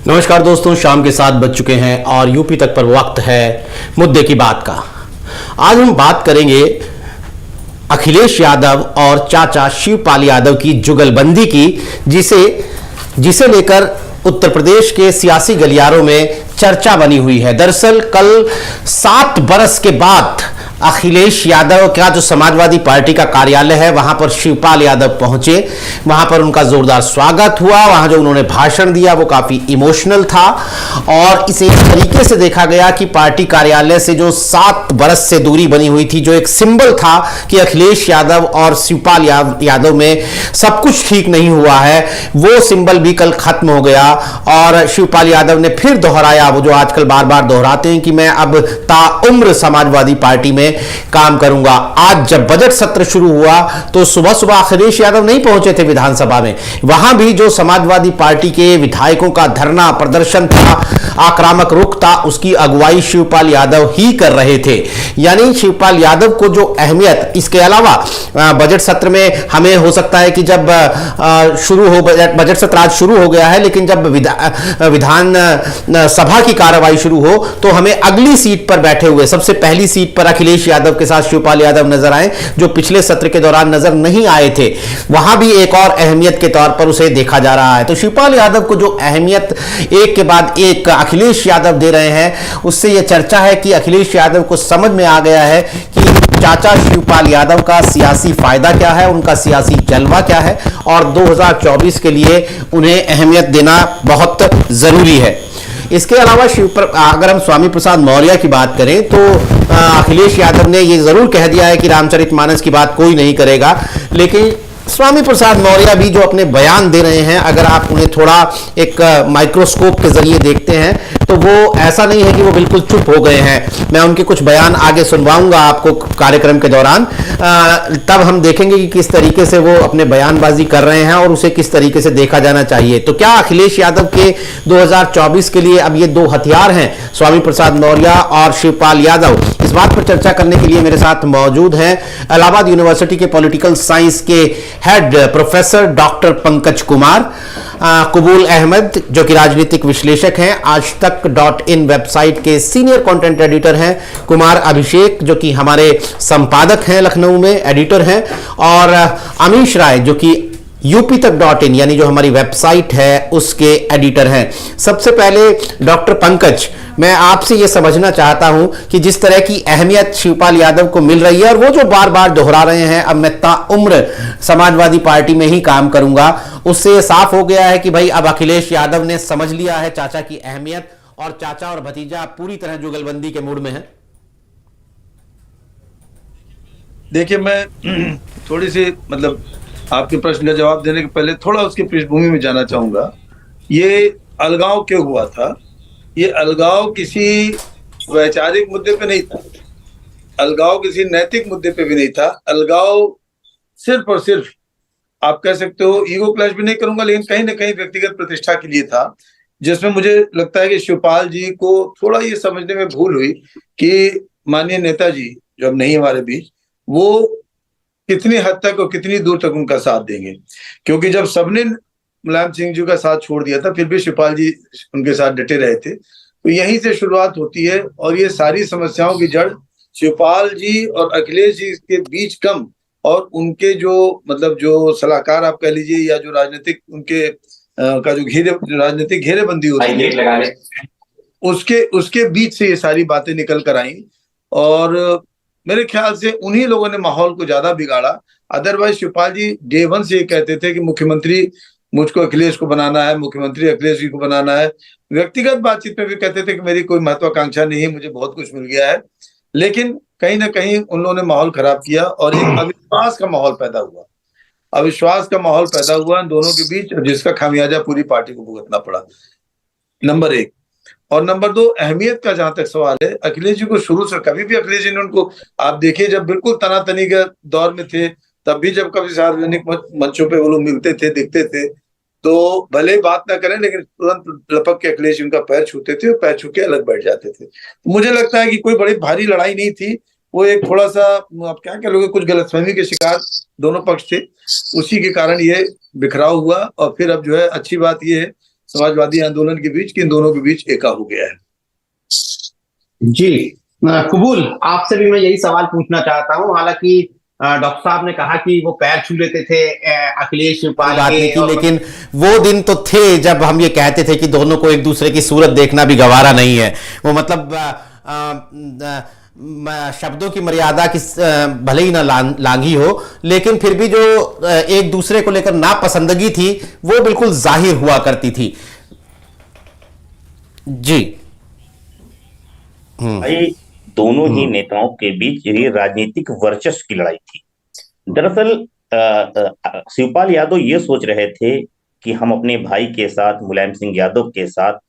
नमस्कार दोस्तों, शाम के 7 बज चुके हैं और यूपी तक पर वक्त है मुद्दे की बात का। आज हम बात करेंगे अखिलेश यादव और चाचा शिवपाल यादव की जुगलबंदी की, जिसे लेकर उत्तर प्रदेश के सियासी गलियारों में चर्चा बनी हुई है। दरअसल कल 7 बरस के बाद अखिलेश यादव का जो समाजवादी पार्टी का कार्यालय है वहां पर शिवपाल यादव पहुंचे। वहां पर उनका जोरदार स्वागत हुआ। वहां जो उन्होंने भाषण दिया वो काफी इमोशनल था और इसे इस तरीके से देखा गया कि पार्टी कार्यालय से जो 7 बरस से दूरी बनी हुई थी, जो एक सिंबल था कि अखिलेश यादव और शिवपाल यादव में सब कुछ ठीक नहीं हुआ है, वो सिंबल भी कल खत्म हो गया। और शिवपाल यादव ने फिर दोहराया वो जो आजकल बार बार दोहराते हैं कि मैं अब ताउम्र समाजवादी पार्टी में काम करूंगा। आज जब बजट सत्र शुरू हुआ तो सुबह सुबह अखिलेश यादव नहीं पहुंचे थे विधानसभा में। वहां भी जो समाजवादी पार्टी के विधायकों का धरना प्रदर्शन था, आक्रामक रुख था, उसकी अगुवाई शिवपाल यादव ही कर रहे थे। यानी शिवपाल यादव को जो अहमियत, इसके अलावा बजट सत्र में हमें हो सकता है कि जब बजट सत्र आज शुरू हो गया है, लेकिन जब विधान सभा की कार्रवाई शुरू हो तो हमें अगली सीट पर बैठे हुए सबसे पहली सीट पर अखिलेश यादव के साथ शिवपाल यादव नजर आए, जो पिछले सत्र के दौरान नजर नहीं आए थे। वहां भी एक और अहमियत के तौर पर उसे देखा जा रहा है। तो शिवपाल यादव को जो अहमियत एक के बाद एक अखिलेश यादव दे रहे हैं, उससे यह चर्चा है कि अखिलेश यादव को समझ में आ गया है कि चाचा शिवपाल यादव का सियासी फायदा क्या है, उनका सियासी जलवा क्या है और 2024 के लिए उन्हें अहमियत देना बहुत जरूरी है। इसके अलावा अगर हम स्वामी प्रसाद मौर्य की बात करें तो अखिलेश यादव ने यह जरूर कह दिया है कि रामचरितमानस की बात कोई नहीं करेगा, लेकिन स्वामी प्रसाद मौर्य भी जो अपने बयान दे रहे हैं, अगर आप उन्हें थोड़ा एक माइक्रोस्कोप के जरिए देखते हैं तो वो ऐसा नहीं है कि वो बिल्कुल चुप हो गए हैं। मैं उनके कुछ बयान आगे सुनवाऊंगा आपको कार्यक्रम के दौरान, तब हम देखेंगे कि किस तरीके से वो अपने बयानबाजी कर रहे हैं और उसे किस तरीके से देखा जाना चाहिए। तो क्या अखिलेश यादव के 2024 के लिए अब ये 2 हथियार हैं, स्वामी प्रसाद मौर्य और शिवपाल यादव? इस बात पर चर्चा करने के लिए मेरे साथ मौजूद हैं इलाहाबाद यूनिवर्सिटी के पॉलिटिकल साइंस के head professor doctor Pankaj Kumar, कबूल अहमद जो कि राजनीतिक विश्लेषक हैं, आज तक .in वेबसाइट के सीनियर कंटेंट एडिटर हैं, कुमार अभिषेक जो कि हमारे संपादक हैं, लखनऊ में एडिटर हैं, और अमीश राय जो कि यूपी तक .in यानी जो हमारी वेबसाइट है उसके एडिटर हैं। सबसे पहले डॉक्टर पंकज, मैं आपसे यह समझना चाहता हूं कि जिस तरह की अहमियत शिवपाल यादव को मिल रही है और वो जो बार बार दोहरा रहे हैं अब मैं ताउम्र समाजवादी पार्टी में ही काम करूंगा, उससे यह साफ हो गया है कि भाई अब अखिलेश यादव ने समझ लिया है चाचा की अहमियत और चाचा और भतीजा पूरी तरह जुगलबंदी के मूड में है। देखिए, मैं थोड़ी सी आपके प्रश्न का जवाब देने के पहले थोड़ा उसकी पृष्ठभूमि में जाना चाहूंगा। ये अलगाव क्यों हुआ था? ये अलगाव किसी वैचारिक मुद्दे पे नहीं था, अलगाव किसी नैतिक मुद्दे पे भी नहीं था। अलगाव सिर्फ और सिर्फ आप कह सकते हो, ईगो क्लैश भी नहीं करूंगा, लेकिन कहीं ना कहीं व्यक्तिगत प्रतिष्ठा के लिए था, जिसमें मुझे लगता है कि शिवपाल जी को थोड़ा ये समझने में भूल हुई कि माननीय नेताजी जो अब नहीं हमारे बीच, वो कितनी हद तक और कितनी दूर तक उनका साथ देंगे। क्योंकि जब सबने मुलायम सिंह जी का साथ छोड़ दिया था, फिर भी शिवपाल जी उनके साथ डटे रहे थे। तो यहीं से शुरुआत होती है और ये सारी समस्याओं की जड़ शिवपाल जी और अखिलेश जी के बीच कम और उनके जो जो सलाहकार आप कह लीजिए या जो राजनीतिक उनके का जो राजनीतिक घेरेबंदी होती है, उसके बीच से ये सारी बातें निकल कर आई और मेरे ख्याल से उन्हीं लोगों ने माहौल को ज्यादा बिगाड़ा। अदरवाइज शिवपाल जी डे 1 से ये कहते थे कि मुख्यमंत्री मुझको अखिलेश को बनाना है, मुख्यमंत्री अखिलेश जी को बनाना है। व्यक्तिगत बातचीत में भी कहते थे कि मेरी कोई महत्वाकांक्षा नहीं है, मुझे बहुत कुछ मिल गया है। लेकिन कहीं ना कहीं उन लोगों ने माहौल खराब किया और एक अविश्वास का माहौल पैदा हुआ, अविश्वास का माहौल पैदा हुआ दोनों के बीच, जिसका खामियाजा पूरी पार्टी को भुगतना पड़ा। नंबर 1। और नंबर 2, अहमियत का जहां तक सवाल है, अखिलेश जी को शुरू से कभी भी अखिलेश जी ने उनको, आप देखिए जब बिल्कुल तनातनी के दौर में थे तब भी जब कभी सार्वजनिक मंचों पे वो लोग मिलते थे, दिखते थे, तो भले ही बात ना करें लेकिन तुरंत लपक के अखिलेश जी उनका पैर छूते थे और पैर छू के अलग बैठ जाते थे। तो मुझे लगता है कि कोई बड़ी भारी लड़ाई नहीं थी, वो एक थोड़ा सा आप क्या कह लोगे, कुछ गलतफहमी के शिकार दोनों पक्ष थे, उसी के कारण ये बिखराव हुआ। और फिर अब जो है अच्छी बात ये है समाजवादी आंदोलन के बीच कि इन दोनों के बीच एका हो गया है। जी कबूल, आपसे भी मैं यही सवाल पूछना चाहता हूँ। हालांकि डॉक्टर साहब ने कहा कि वो पैर छू लेते थे अखिलेश शिवपाल बात नहीं की, लेकिन वो दिन तो थे जब हम ये कहते थे कि दोनों को एक दूसरे की सूरत देखना भी गवारा नहीं है। वो मतलब शब्दों की मर्यादा की भले ही ना लांघी हो, लेकिन फिर भी जो एक दूसरे को लेकर नापसंदगी थी वो बिल्कुल जाहिर हुआ करती थी। जी भाई, दोनों ही नेताओं के बीच ये राजनीतिक वर्चस्व की लड़ाई थी। दरअसल शिवपाल यादव ये सोच रहे थे कि हम अपने भाई के साथ, मुलायम सिंह यादव के साथ,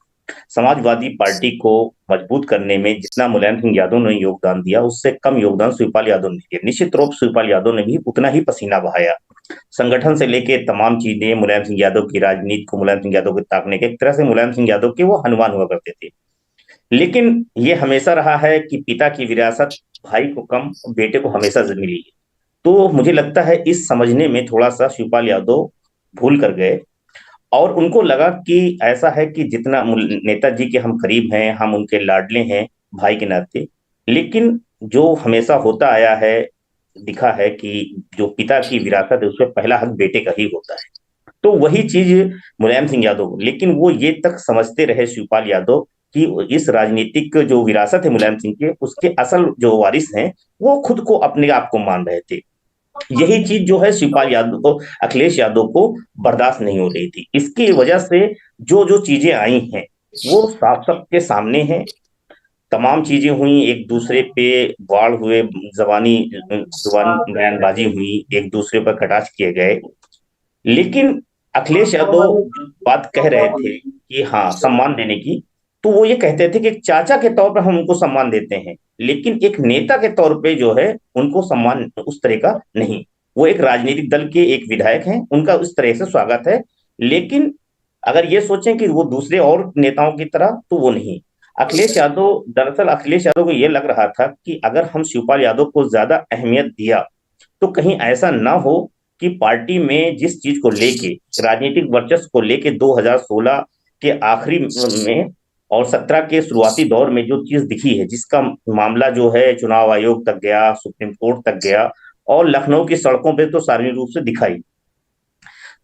समाजवादी पार्टी को मजबूत करने में जितना मुलायम सिंह यादव ने योगदान दिया उससे कम योगदान शिवपाल यादव ने दिया। निश्चित रूप शिवपाल यादव ने भी उतना ही पसीना बहाया। संगठन से लेके तमाम चीजें, मुलायम सिंह यादव की राजनीति को मुलायम सिंह यादव के ताकने के, एक तरह से मुलायम सिंह यादव के वो हनुमान हुआ करते थे। लेकिन ये हमेशा रहा है कि पिता की विरासत भाई को कम, बेटे को हमेशा मिली है। तो मुझे लगता है इस समझने में थोड़ा सा शिवपाल यादव भूल कर गए, और उनको लगा कि ऐसा है कि जितना नेताजी के हम करीब हैं, हम उनके लाडले हैं भाई के नाते, लेकिन जो हमेशा होता आया है, दिखा है कि जो पिता की विरासत है उसमें पहला हक बेटे का ही होता है। तो वही चीज मुलायम सिंह यादव, लेकिन वो ये तक समझते रहे शिवपाल यादव कि इस राजनीतिक जो विरासत है मुलायम सिंह के, उसके असल जो वारिस हैं वो खुद को अपने आप को मान रहे थे। यही चीज जो है शिवपाल यादव को, अखिलेश यादव को बर्दाश्त नहीं हो रही थी। इसकी वजह से जो जो चीजें आई हैं वो साफ सबके सामने हैं। तमाम चीजें हुई, एक दूसरे पे वार हुए, जुबान बयानबाजी हुई, एक दूसरे पर कटाक्ष किए गए। लेकिन अखिलेश यादव बात कह रहे थे कि हाँ सम्मान देने की, तो वो ये कहते थे कि एक चाचा के तौर पर हम उनको सम्मान देते हैं, लेकिन एक नेता के तौर पे जो है उनको सम्मान उस तरह का नहीं। वो एक राजनीतिक दल के एक विधायक हैं, उनका उस तरह से स्वागत है। लेकिन अगर ये सोचें कि वो दूसरे और नेताओं की तरह, तो वो नहीं। दरअसल अखिलेश यादव को ये लग रहा था कि अगर हम शिवपाल यादव को ज्यादा अहमियत दिया तो कहीं ऐसा ना हो कि पार्टी में जिस चीज को लेके, राजनीतिक वर्चस्व को लेके 2016 के आखिरी में और 17 के शुरुआती दौर में जो चीज दिखी है, जिसका मामला जो है चुनाव आयोग तक गया, सुप्रीम कोर्ट तक गया, और लखनऊ की सड़कों पे तो सार्वजनिक रूप से दिखाई,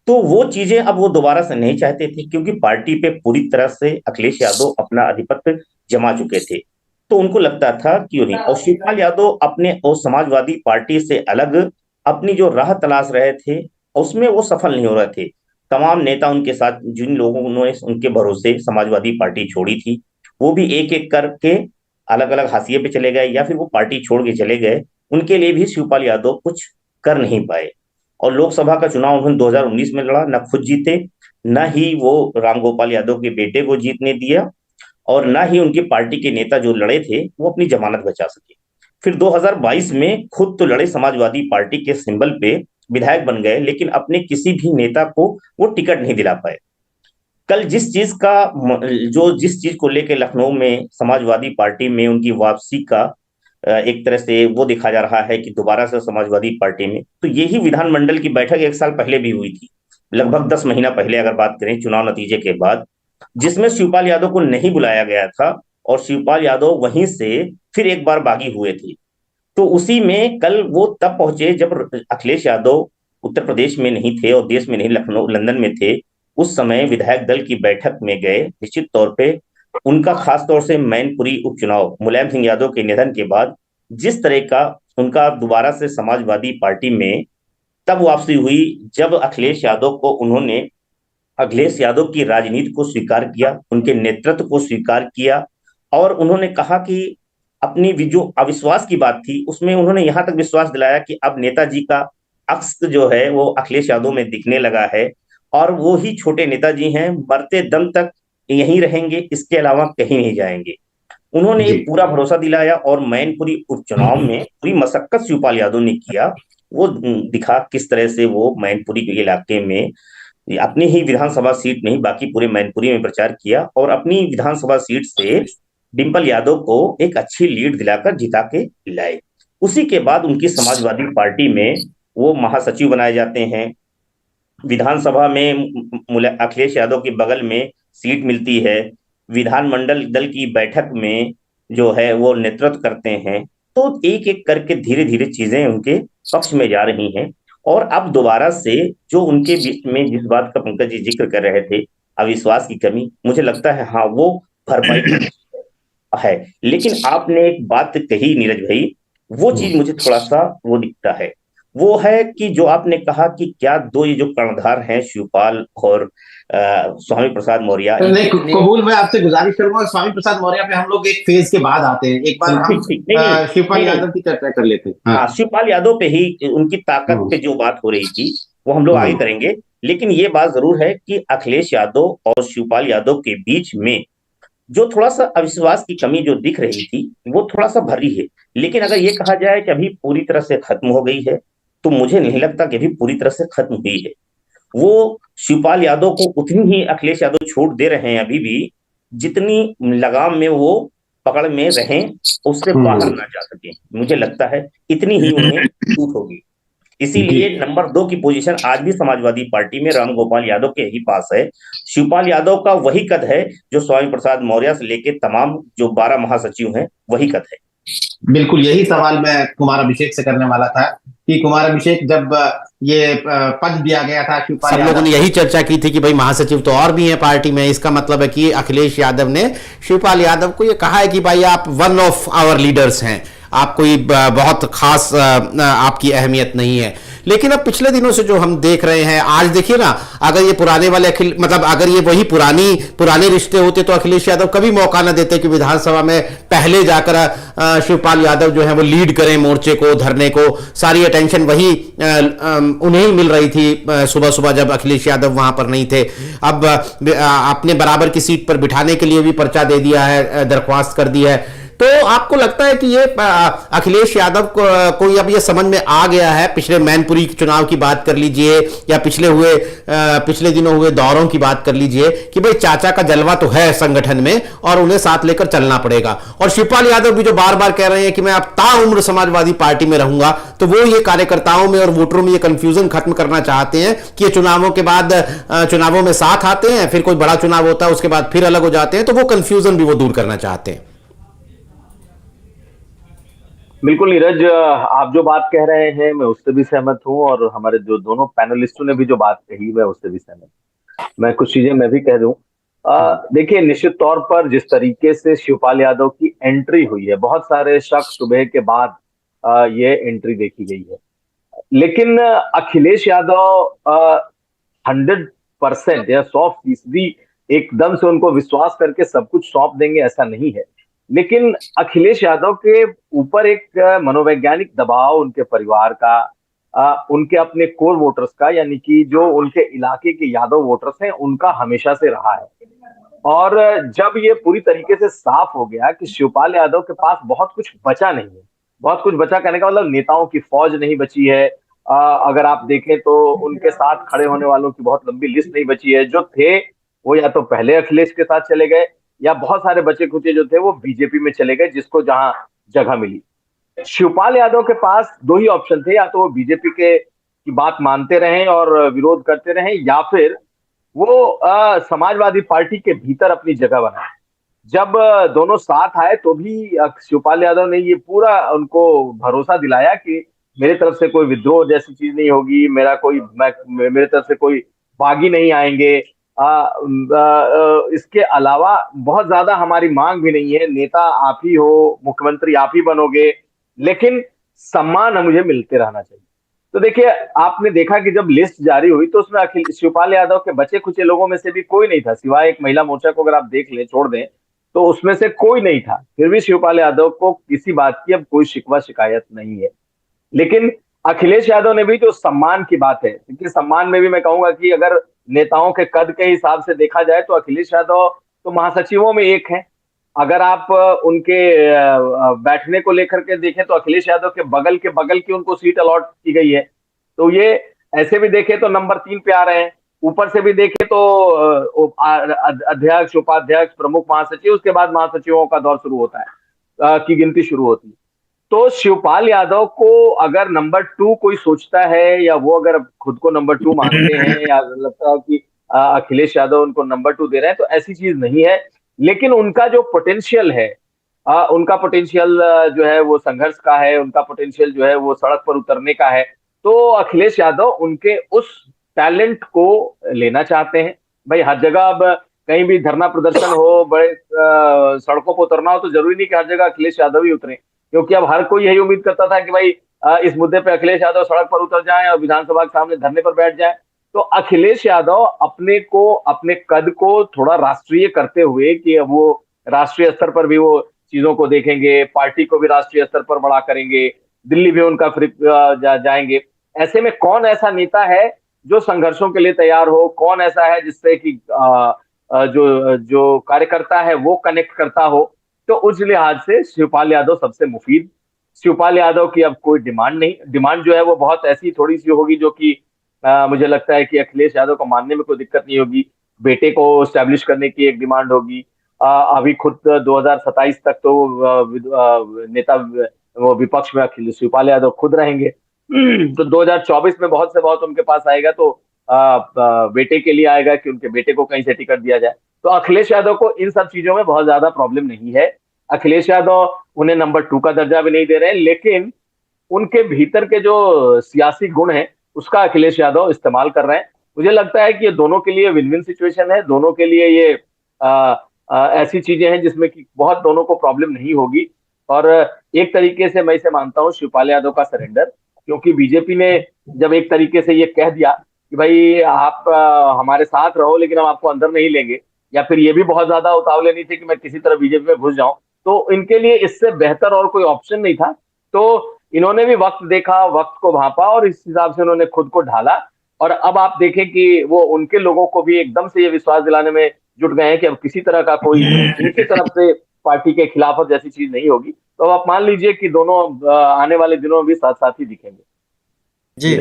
तो वो चीजें अब वो दोबारा से नहीं चाहते थे, क्योंकि पार्टी पे पूरी तरह से अखिलेश यादव अपना आधिपत्य जमा चुके थे। तो उनको लगता था क्यों नहीं, और शिवपाल यादव अपने और समाजवादी पार्टी से अलग अपनी जो राह तलाश रहे थे उसमें वो सफल नहीं हो रहे थे। तमाम नेता उनके साथ, जिन लोगों ने उनके भरोसे समाजवादी पार्टी छोड़ी थी, वो भी एक एक करके अलग अलग हाशिए पे चले गए या फिर वो पार्टी छोड़ के चले गए। उनके लिए भी शिवपाल यादव कुछ कर नहीं पाए। और लोकसभा का चुनाव उन्होंने 2019 में लड़ा, न खुद जीते, न ही वो रामगोपाल यादव के बेटे को जीतने दिया, और ना ही उनकी पार्टी के नेता जो लड़े थे वो अपनी जमानत बचा सके। फिर 2022 में खुद तो लड़े, समाजवादी पार्टी के सिंबल पे विधायक बन गए, लेकिन अपने किसी भी नेता को वो टिकट नहीं दिला पाए। कल जिस चीज को लेकर लखनऊ में समाजवादी पार्टी में उनकी वापसी का एक तरह से वो दिखा जा रहा है कि दोबारा से समाजवादी पार्टी में, तो यही विधानमंडल की बैठक 1 साल पहले भी हुई थी, लगभग 10 महीना पहले अगर बात करें, चुनाव नतीजे के बाद, जिसमें शिवपाल यादव को नहीं बुलाया गया था, और शिवपाल यादव वहीं से फिर एक बार बागी हुए थे। तो उसी में कल वो तब पहुंचे जब अखिलेश यादव उत्तर प्रदेश में नहीं थे और देश में नहीं, लखनऊ लंदन में थे। उस समय विधायक दल की बैठक में गए। निश्चित तौर पे उनका खास तौर से मैनपुरी उपचुनाव, मुलायम सिंह यादव के निधन के बाद जिस तरह का उनका दोबारा से समाजवादी पार्टी में तब वापसी हुई, जब अखिलेश यादव की राजनीति को स्वीकार किया, उनके नेतृत्व को स्वीकार किया, और उन्होंने कहा कि अपनी जो अविश्वास की बात थी उसमें उन्होंने यहां तक विश्वास दिलाया कि अब नेताजी का अक्स जो है वो अखिलेश यादव में दिखने लगा है, और वो ही छोटे नेताजी हैं, मरते दम तक यहीं रहेंगे, इसके अलावा कहीं नहीं जाएंगे। उन्होंने पूरा भरोसा दिलाया, और मैनपुरी उपचुनाव में पूरी मशक्कत शिवपाल यादव ने किया। वो दिखा किस तरह से वो मैनपुरी के इलाके में अपनी ही विधानसभा सीट नहीं, बाकी पूरे मैनपुरी में प्रचार किया, और अपनी विधानसभा सीट से डिंपल यादव को एक अच्छी लीड दिलाकर जिता के लाए। उसी के बाद उनकी समाजवादी पार्टी में वो महासचिव बनाए जाते हैं। विधानसभा में अखिलेश यादव के बगल में सीट मिलती है, विधानमंडल दल की बैठक में जो है वो नेतृत्व करते हैं, तो एक एक करके धीरे धीरे चीजें उनके पक्ष में जा रही हैं। और अब दोबारा से जो उनके बीच में जिस बात का पंकज जी जिक्र कर रहे थे, अविश्वास की कमी, मुझे लगता है हाँ वो भरपाई है। लेकिन आपने एक बात कही नीरज भाई, वो चीज मुझे थोड़ा सा वो दिखता है, वो है कि जो आपने कहा कि क्या दो ये जो कर्णधार हैं शिवपाल और स्वामी प्रसाद मौर्य, नहीं कबूल, मैं आपसे गुजारिश करूंगा, स्वामी प्रसाद मौर्य पे हम लोग एक फेज के बाद आते हैं, एक बार हम ठीक ठीक, नहीं शिवपाल नहीं, यादव की चर्चा कर लेते हैं। हाँ शिवपाल यादव पे ही उनकी ताकत पे जो बात हो रही थी वो हम लोग आगे करेंगे। लेकिन ये बात जरूर है कि अखिलेश यादव और शिवपाल यादव के बीच में जो थोड़ा सा अविश्वास की कमी जो दिख रही थी वो थोड़ा सा भरी है। लेकिन अगर ये कहा जाए कि अभी पूरी तरह से खत्म हो गई है, तो मुझे नहीं लगता कि अभी पूरी तरह से खत्म हुई है। वो शिवपाल यादव को उतनी ही अखिलेश यादव छूट दे रहे हैं अभी भी, जितनी लगाम में वो पकड़ में रहें, उससे बाहर ना जा सके। मुझे लगता है इतनी ही उन्हें छूट होगी। इसीलिए नंबर 2 की पोजीशन आज भी समाजवादी पार्टी में राम गोपाल यादव के ही पास है। शिवपाल यादव का वही कद है जो स्वामी प्रसाद मौर्य से लेकर तमाम जो 12 महासचिव हैं वही कद है। बिल्कुल यही सवाल मैं कुमार अभिषेक से करने वाला था कि कुमार अभिषेक, जब ये पद दिया गया था शिवपाल, सब लोगों ने यही चर्चा की थी कि भाई महासचिव तो और भी हैं पार्टी में, इसका मतलब है कि अखिलेश यादव ने शिवपाल यादव को ये कहा है कि भाई आप वन ऑफ आवर लीडर्स हैं, आप कोई बहुत खास आपकी अहमियत नहीं है। लेकिन अब पिछले दिनों से जो हम देख रहे हैं, आज देखिए ना, अगर ये पुराने वाले मतलब अगर ये वही पुराने रिश्ते होते तो अखिलेश यादव कभी मौका ना देते कि विधानसभा में पहले जाकर शिवपाल यादव जो है वो लीड करें मोर्चे को, धरने को। सारी अटेंशन वही उन्हें ही मिल रही थी सुबह सुबह जब अखिलेश यादव वहां पर नहीं थे। अब अपने बराबर की सीट पर बिठाने के लिए भी पर्चा दे दिया है, दरख्वास्त कर दी है। तो आपको लगता है कि ये अखिलेश यादव को अब ये समझ में आ गया है, पिछले मैनपुरी चुनाव की बात कर लीजिए या पिछले दिनों हुए दौरों की बात कर लीजिए, कि भाई चाचा का जलवा तो है संगठन में और उन्हें साथ लेकर चलना पड़ेगा। और शिवपाल यादव भी जो बार बार कह रहे हैं कि मैं अब ताउम्र समाजवादी पार्टी में रहूंगा, तो वो ये कार्यकर्ताओं में और वोटरों में ये कंफ्यूजन खत्म करना चाहते हैं कि ये चुनावों के बाद चुनावों में साथ आते हैं, फिर कोई बड़ा चुनाव होता है उसके बाद फिर अलग हो जाते हैं, तो वो कंफ्यूजन भी वो दूर करना चाहते हैं। बिल्कुल नीरज, आप जो बात कह रहे हैं मैं उससे भी सहमत हूं, और हमारे जो दोनों पैनलिस्टों ने भी जो बात कही मैं उससे भी सहमत हूं। मैं कुछ चीजें मैं भी कह दूं। देखिए, निश्चित तौर पर जिस तरीके से शिवपाल यादव की एंट्री हुई है, बहुत सारे शक शुबह के बाद ये एंट्री देखी गई है। लेकिन अखिलेश यादव 100% या 100% एकदम से उनको विश्वास करके सब कुछ सौंप देंगे, ऐसा नहीं है। लेकिन अखिलेश यादव के ऊपर एक मनोवैज्ञानिक दबाव उनके परिवार का, उनके अपने कोर वोटर्स का, यानी कि जो उनके इलाके के यादव वोटर्स हैं, उनका हमेशा से रहा है। और जब ये पूरी तरीके से साफ हो गया कि शिवपाल यादव के पास बहुत कुछ बचा नहीं है, बहुत कुछ बचा कहने का मतलब नेताओं की फौज नहीं बची है। अगर आप देखें तो उनके साथ खड़े होने वालों की बहुत लंबी लिस्ट नहीं बची है। जो थे वो या तो पहले अखिलेश के साथ चले गए, या बहुत सारे बचे खुचे जो थे वो बीजेपी में चले गए, जिसको जहां जगह मिली। शिवपाल यादव के पास दो ही ऑप्शन थे, या तो वो बीजेपी के की बात मानते रहें और विरोध करते रहें, या फिर वो समाजवादी पार्टी के भीतर अपनी जगह बनाए। जब दोनों साथ आए तो भी शिवपाल यादव ने ये पूरा उनको भरोसा दिलाया कि मेरे तरफ से कोई विद्रोह जैसी चीज नहीं होगी, मेरे तरफ से कोई बागी नहीं आएंगे। इसके अलावा बहुत ज्यादा हमारी मांग भी नहीं है, नेता आप ही हो, मुख्यमंत्री आप ही बनोगे, लेकिन सम्मान मुझे मिलते रहना चाहिए। तो देखिए, आपने देखा कि जब लिस्ट जारी हुई तो उसमें शिवपाल यादव के बचे खुचे लोगों में से भी कोई नहीं था, सिवाय एक महिला मोर्चा को अगर आप देख लें, छोड़ दें, तो उसमें से कोई नहीं था। फिर भी शिवपाल यादव को किसी बात की अब कोई शिकवा शिकायत नहीं है। लेकिन अखिलेश यादव ने भी जो सम्मान की बात है, क्योंकि सम्मान में भी मैं कहूंगा कि अगर नेताओं के कद के हिसाब से देखा जाए तो अखिलेश यादव तो महासचिवों में एक है। अगर आप उनके बैठने को लेकर के देखें तो अखिलेश यादव के बगल की उनको सीट अलॉट की गई है। तो ये ऐसे भी देखें तो नंबर 3 पे आ रहे हैं। ऊपर से भी देखें तो अध्यक्ष, उपाध्यक्ष, प्रमुख महासचिव, उसके बाद महासचिवों का दौर शुरू होता है, की गिनती शुरू होती है। तो शिवपाल यादव को अगर नंबर 2 कोई सोचता है, या वो अगर खुद को नंबर 2 मानते हैं, या लगता है कि अखिलेश यादव उनको नंबर 2 दे रहे हैं, तो ऐसी चीज नहीं है। लेकिन उनका जो पोटेंशियल है, उनका पोटेंशियल जो है वो संघर्ष का है, उनका पोटेंशियल जो है वो सड़क पर उतरने का है। तो अखिलेश यादव उनके उस टैलेंट को लेना चाहते हैं। भाई हर जगह अब कहीं भी धरना प्रदर्शन हो, बड़े सड़कों पर उतरना हो, तो जरूरी नहीं कि हर जगह अखिलेश यादव ही उतरे, क्योंकि अब हर कोई यही उम्मीद करता था कि भाई इस मुद्दे पे अखिलेश यादव सड़क पर उतर जाएं और विधानसभा के सामने धरने पर बैठ जाएं। तो अखिलेश यादव अपने को, अपने कद को थोड़ा राष्ट्रीय करते हुए, कि अब वो राष्ट्रीय स्तर पर भी वो चीजों को देखेंगे, पार्टी को भी राष्ट्रीय स्तर पर बड़ा करेंगे, दिल्ली भी उनका जाएंगे। ऐसे में कौन ऐसा नेता है जो संघर्षों के लिए तैयार हो, कौन ऐसा है जिससे कि जो जो कार्यकर्ता है वो कनेक्ट करता हो। तो उस लिहाज से शिवपाल यादव सबसे मुफीद। शिवपाल यादव की अब कोई डिमांड नहीं, डिमांड जो है वो बहुत ऐसी थोड़ी सी होगी जो कि मुझे लगता है कि अखिलेश यादव को मानने में कोई दिक्कत नहीं होगी। बेटे को स्टैब्लिश करने की एक डिमांड होगी। अभी खुद 2027 तक तो नेता वो विपक्ष में अखिलेश शिवपाल यादव खुद रहेंगे। तो 2024 में बहुत से बहुत उनके पास आएगा तो बेटे के लिए आएगा कि उनके बेटे को कहीं से टिकट दिया जाए। तो अखिलेश यादव को इन सब चीजों में बहुत ज्यादा प्रॉब्लम नहीं है। अखिलेश यादव उन्हें नंबर 2 का दर्जा भी नहीं दे रहे हैं, लेकिन उनके भीतर के जो सियासी गुण हैं उसका अखिलेश यादव इस्तेमाल कर रहे हैं। मुझे लगता है कि ये दोनों के लिए विन विन सिचुएशन है, दोनों के लिए ये ऐसी चीजें हैं जिसमें कि बहुत दोनों को प्रॉब्लम नहीं होगी। और एक तरीके से मैं इसे मानता हूँ शिवपाल यादव का सरेंडर, क्योंकि बीजेपी ने जब एक तरीके से ये कह दिया कि भाई आप हमारे साथ रहो लेकिन हम आपको अंदर नहीं लेंगे, या फिर ये भी बहुत ज्यादा उतावले नहीं थे कि मैं किसी तरह बीजेपी में घुस जाऊं, तो इनके लिए इससे बेहतर और कोई ऑप्शन नहीं था। तो इन्होंने भी वक्त देखा, वक्त को भांपा और इस हिसाब से उन्होंने खुद को ढाला। और अब आप देखें कि वो उनके लोगों को भी एकदम से ये विश्वास दिलाने में जुट गए हैं कि अब किसी तरह का कोई इनकी तरफ से पार्टी के खिलाफत जैसी चीज नहीं होगी। तो अब आप मान लीजिए कि दोनों आने वाले दिनों में भी साथ साथ ही दिखेंगे। जी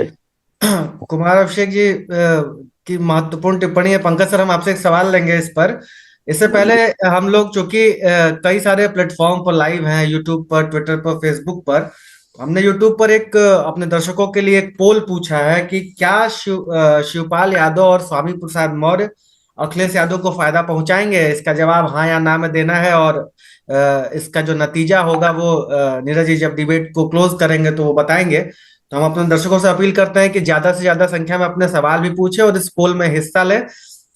कुमार अभिषेक जी की महत्वपूर्ण टिप्पणी है। पंकज सर, हम आपसे एक सवाल लेंगे इस पर। इससे पहले हम लोग चूंकि कई सारे प्लेटफॉर्म पर लाइव हैं, यूट्यूब पर, ट्विटर पर, फेसबुक पर। हमने यूट्यूब पर एक अपने दर्शकों के लिए एक पोल पूछा है कि क्या शिवपाल यादव और स्वामी प्रसाद मौर्य अखिलेश यादव को फायदा पहुंचाएंगे। इसका जवाब हाँ या ना में देना है, और इसका जो नतीजा होगा वो नीरज जी जब डिबेट को क्लोज करेंगे तो वो बताएंगे। तो हम अपने दर्शकों से अपील करते हैं कि ज्यादा से ज्यादा संख्या में अपने सवाल भी पूछे और इस पोल में हिस्सा लें,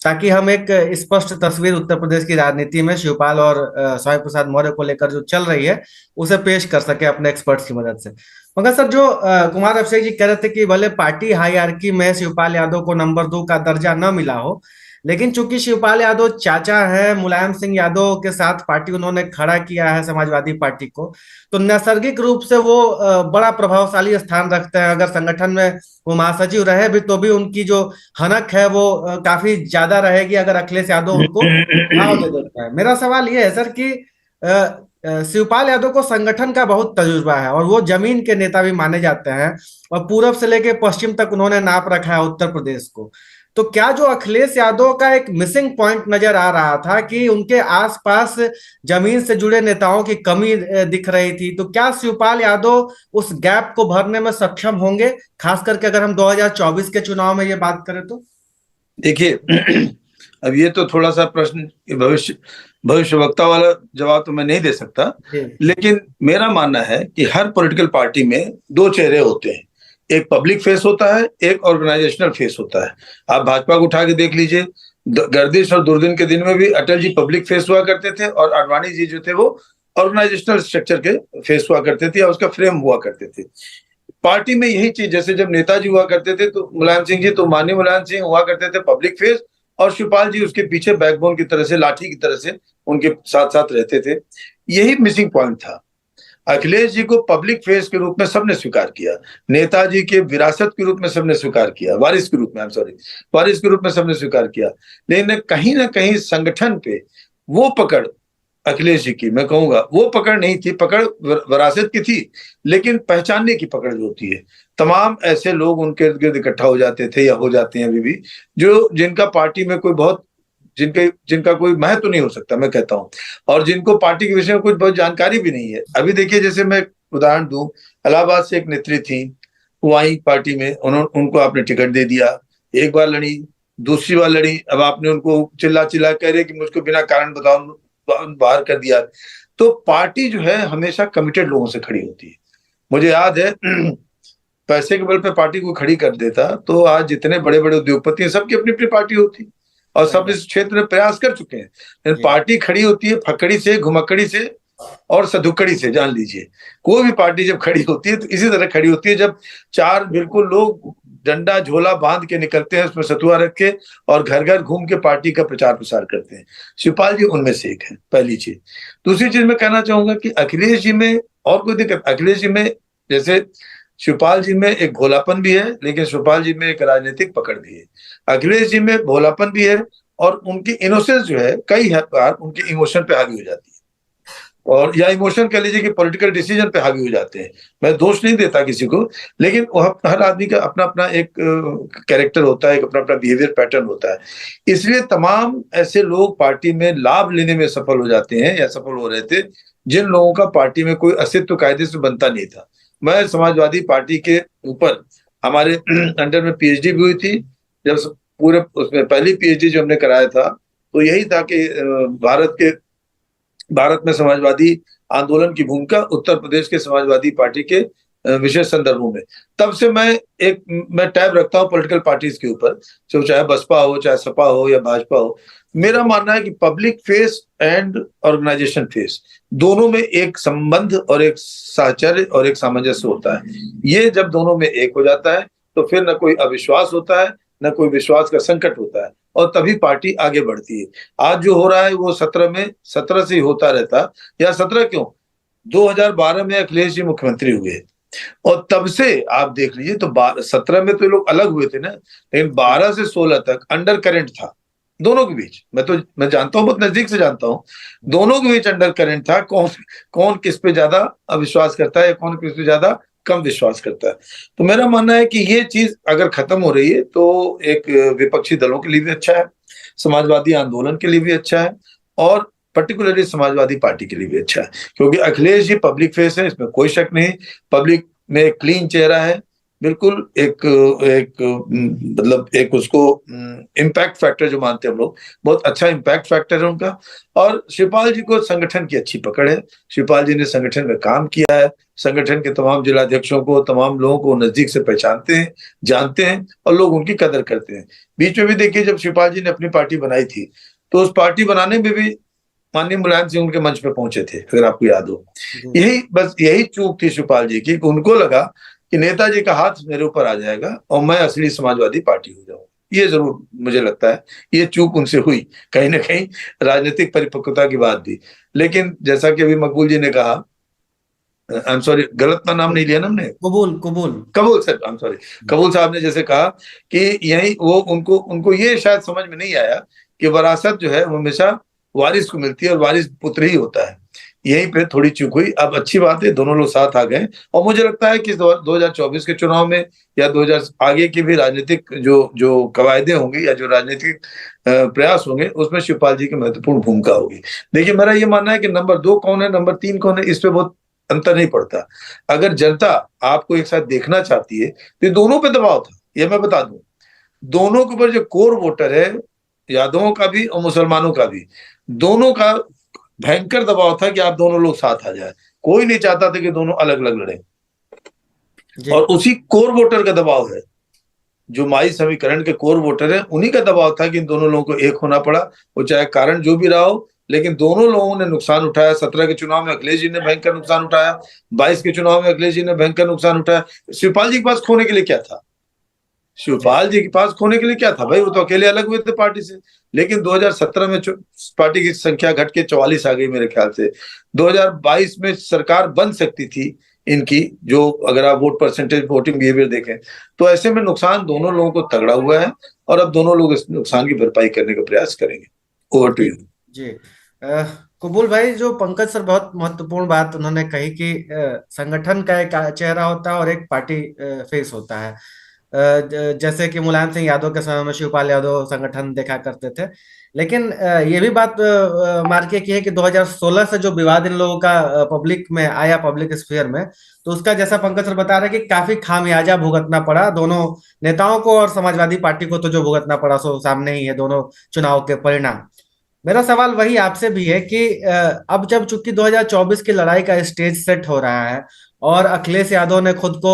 ताकि हम एक स्पष्ट तस्वीर उत्तर प्रदेश की राजनीति में शिवपाल और स्वामी प्रसाद मौर्य को लेकर जो चल रही है उसे पेश कर सके अपने एक्सपर्ट्स की मदद से। मगर सर, जो कुमार अभिषेक जी कह रहे थे कि भले पार्टी हायरार्की में शिवपाल यादव को नंबर 2 का दर्जा न मिला हो, लेकिन चूंकि शिवपाल यादव चाचा है, मुलायम सिंह यादव के साथ पार्टी उन्होंने खड़ा किया है समाजवादी पार्टी को, तो नैसर्गिक रूप से वो बड़ा प्रभावशाली स्थान रखते हैं। अगर संगठन में वो महासचिव रहे भी तो भी उनकी जो हनक है वो काफी ज्यादा रहेगी अगर अखिलेश यादव उनको भाव दे देता है। मेरा सवाल ये है सर कि शिवपाल यादव को संगठन का बहुत तजुर्बा है और वो जमीन के नेता भी माने जाते हैं, और पूरब से लेकर पश्चिम तक उन्होंने नाप रखा है उत्तर प्रदेश को। तो क्या जो अखिलेश यादव का एक मिसिंग पॉइंट नजर आ रहा था कि उनके आसपास जमीन से जुड़े नेताओं की कमी दिख रही थी, तो क्या शिवपाल यादव उस गैप को भरने में सक्षम होंगे, खास करके अगर हम 2024 के चुनाव में ये बात करें तो? देखिए, अब ये तो थोड़ा सा प्रश्न भविष्यवक्ता वाला जवाब तो मैं नहीं दे सकता, लेकिन मेरा मानना है कि हर पॉलिटिकल पार्टी में 2 चेहरे होते हैं। एक पब्लिक फेस होता है, एक ऑर्गेनाइजेशनल फेस होता है। आप भाजपा को उठा के देख लीजिए, गर्दिश और दुर्दिन के दिन में भी अटल जी पब्लिक फेस हुआ करते थे और आडवाणी जी जो थे वो ऑर्गेनाइजेशनल स्ट्रक्चर के फेस हुआ करते थे, या उसका फ्रेम हुआ करते थे। पार्टी में यही चीज, जैसे जब नेताजी हुआ करते थे तो मुलायम सिंह जी, तो माननीय मुलायम सिंह हुआ करते थे पब्लिक फेस, और शिवपाल जी उसके पीछे बैकबोन की तरह से, लाठी की तरह से उनके साथ साथ रहते थे। यही मिसिंग पॉइंट था। अखिलेश जी को पब्लिक फेस के रूप में सबने स्वीकार किया, नेताजी के विरासत के रूप में सबने स्वीकार किया, वारिस के रूप में, वारिस के रूप में सबने स्वीकार किया। लेकिन कहीं ना कहीं संगठन पे वो पकड़ अखिलेश जी की, मैं कहूंगा वो पकड़ नहीं थी। पकड़ विरासत की थी, लेकिन पहचानने की पकड़ जो होती है, तमाम ऐसे लोग उनके इर्द गिर्द इकट्ठा हो जाते थे या हो जाते हैं अभी भी, जो जिनका पार्टी में कोई बहुत जिनका कोई महत्व नहीं हो सकता, मैं कहता हूं, और जिनको पार्टी के विषय में कुछ बहुत जानकारी भी नहीं है। अभी देखिए, जैसे मैं उदाहरण दूं, इलाहाबाद से एक नेत्री थी, वो आई पार्टी में, उनको आपने टिकट दे दिया, एक बार लड़ी, दूसरी बार लड़ी, अब आपने उनको चिल्ला चिल्ला कह रहे कि मुझको बिना कारण बताओ बाहर कर दिया। तो पार्टी जो है हमेशा कमिटेड लोगों से खड़ी होती है। मुझे याद है पैसे के बल पे पार्टी को खड़ी कर देता तो आज जितने बड़े बड़े उद्योगपति हैं सबकी अपनी अपनी पार्टी होती और सब इस क्षेत्र में प्रयास कर चुके हैं। लेकिन पार्टी खड़ी होती है फकड़ी से, घुमक्कड़ी से और सधुक्कड़ी से। जान लीजिए कोई भी पार्टी जब खड़ी होती है तो इसी तरह खड़ी होती है, जब चार बिल्कुल लोग डंडा झोला बांध के निकलते हैं, उसमें सतुआ रख के और घर घर घूम के पार्टी का प्रचार प्रसार करते हैं। शिवपाल जी उनमें से एक है, पहली चीज। दूसरी चीज मैं कहना चाहूंगा कि अखिलेश जी में और कोई दिक्कत, अखिलेश जी में जैसे शिवपाल जी में एक भोलापन भी है, लेकिन शिवपाल जी में एक राजनीतिक पकड़ भी है। अखिलेश जी में भोलापन भी है और उनकी इनोसेंस जो है कई बार उनके इमोशन पे हावी हो जाती है, और या इमोशन कह लीजिए कि पॉलिटिकल डिसीजन पे हावी हो जाते हैं। मैं दोष नहीं देता किसी को, लेकिन हर आदमी का अपना अपना एक कैरेक्टर होता है, एक अपना अपना बिहेवियर पैटर्न होता है। इसलिए तमाम ऐसे लोग पार्टी में लाभ लेने में सफल हो जाते हैं या सफल हो रहे थे जिन लोगों का पार्टी में कोई अस्तित्व कायदे से बनता नहीं था। मैं समाजवादी पार्टी के ऊपर हमारे अंडर में पीएचडी भी हुई थी। जब पूरे उसमें पहली पीएचडी जो हमने कराया था तो यही था कि भारत में समाजवादी आंदोलन की भूमिका उत्तर प्रदेश के समाजवादी पार्टी के विशेष संदर्भों में। तब से मैं टैब रखता हूँ पॉलिटिकल पार्टीज के ऊपर, चाहे बसपा हो, चाहे सपा हो या भाजपा हो। मेरा मानना है कि public face and organisation face दोनों में एक संबंध और एक साहचर्य और एक सामंजस्य होता है। ये जब दोनों में एक हो जाता है तो फिर न कोई अविश्वास होता है, न कोई विश्वास का संकट होता है, और तभी पार्टी आगे बढ़ती है। आज जो हो रहा है वो 17 से ही होता रहता, या 17 क्यों, 2012 में अखिलेश जी मुख्यमंत्री हुए और तब से आप देख लीजिए तो 17 में तो लोग अलग हुए थे ना, लेकिन 12 से 16 तक अंडर करंट था दोनों के बीच। मैं जानता हूं, बहुत नजदीक से जानता हूं, दोनों के बीच अंडर करंट था। कौन किस पे ज्यादा अविश्वास करता है, कौन किस पे ज्यादा कम विश्वास करता है। तो मेरा मानना है कि ये चीज अगर खत्म हो रही है तो एक विपक्षी दलों के लिए भी अच्छा है, समाजवादी आंदोलन के लिए भी अच्छा है, और पर्टिकुलरली समाजवादी पार्टी के लिए भी अच्छा है, क्योंकि अखिलेश जी पब्लिक फेस है, इसमें कोई शक नहीं। पब्लिक में एक क्लीन चेहरा है, बिल्कुल मतलब एक उसको इम्पैक्ट फैक्टर जो मानते हैं हम लोग, बहुत अच्छा इम्पैक्ट फैक्टर है उनका। और शिवपाल जी को संगठन की अच्छी पकड़ है, शिवपाल जी ने संगठन में काम किया है, संगठन के तमाम जिलाध्यक्षों को, तमाम लोगों को नजदीक से पहचानते हैं, जानते हैं, और लोग उनकी कदर करते हैं। बीच में भी देखिए जब शिवपाल जी ने अपनी पार्टी बनाई थी तो उस पार्टी बनाने में भी माननीय मुलायम सिंह उनके मंच पे पहुंचे थे, अगर आपको याद हो। यही चूक थी शिवपाल जी की, उनको लगा कि नेताजी का हाथ मेरे ऊपर आ जाएगा और मैं असली समाजवादी पार्टी हो जाऊंगा। ये जरूर मुझे लगता है ये चूक उनसे हुई, कहीं ना कहीं राजनीतिक परिपक्वता की बात भी। लेकिन जैसा कि अभी मकबूल जी ने कहा, आई एम सॉरी गलत ना नाम नहीं लिया ना हमने, कबूल सर, आई एम सॉरी, कबूल साहब ने जैसे कहा कि यही वो उनको ये शायद समझ में नहीं आया कि वरासत जो है हमेशा वारिस को मिलती है और वारिस पुत्र ही होता है। यहीं पे थोड़ी चूक हुई। अब अच्छी बात है दोनों लोग साथ आ गए, और मुझे लगता है कि 2024 के चुनाव में या 2000 आगे की भी राजनीतिक जो कवायदे होंगी या जो राजनीतिक प्रयास होंगे उसमें शिवपाल जी की महत्वपूर्ण भूमिका होगी। देखिए मेरा ये मानना है कि नंबर 2 कौन है, नंबर 3 कौन है, इस पे बहुत अंतर नहीं पड़ता। अगर जनता आपको एक साथ देखना चाहती है तो दोनों पे दबाव था, ये मैं बता दूं। दोनों के ऊपर जो कोर वोटर है, यादवों का भी और मुसलमानों का भी, दोनों का भयंकर दबाव था कि आप दोनों लोग साथ आ जाए। कोई नहीं चाहता था कि दोनों अलग अलग लड़े, और उसी कोर वोटर का दबाव है, जो माई समीकरण के कोर वोटर है, उन्हीं का दबाव था कि इन दोनों लोगों को एक होना पड़ा, वो चाहे कारण जो भी रहा हो। लेकिन दोनों लोगों ने नुकसान उठाया। 17 के चुनाव में अखिलेश जी ने भयंकर नुकसान उठाया, 22 के चुनाव में अखिलेश जी ने भयंकर नुकसान उठाया। शिवपाल जी के पास खोने के लिए क्या था? शिवपाल जी के पास खोने के लिए क्या था भाई? वो तो अकेले अलग हुए थे पार्टी से। लेकिन 2017 में पार्टी की संख्या घट के 44 आ गई मेरे ख्याल से। 2022 में सरकार बन सकती थी इनकी, जो अगर आप वोट परसेंटेज, वोटिंग बिहेवियर देखें तो ऐसे में नुकसान दोनों लोगों को तगड़ा हुआ है, और अब दोनों लोग इस नुकसान की भरपाई करने का प्रयास करेंगे। ओवर टू यू जी। कबूल भाई, जो पंकज सर बहुत महत्वपूर्ण बात उन्होंने कही कि संगठन का एक चेहरा होता है और एक पार्टी फेस होता है। जैसे कि मुलायम सिंह यादव के समय में शिवपाल यादव संगठन देखा करते थे। लेकिन ये भी बात मार्के की है कि 2016 से जो विवाद इन लोगों का पब्लिक में आया, पब्लिक स्फीयर में, तो उसका जैसा पंकज सर बता रहे हैं कि काफी खामियाजा भुगतना पड़ा दोनों नेताओं को, और समाजवादी पार्टी को तो जो भुगतना पड़ा सो सामने ही है, दोनों चुनाव के परिणाम। मेरा सवाल वही आपसे भी है कि अब जब चूंकि 2024 की लड़ाई का स्टेज सेट हो रहा है और अखिलेश यादव ने खुद को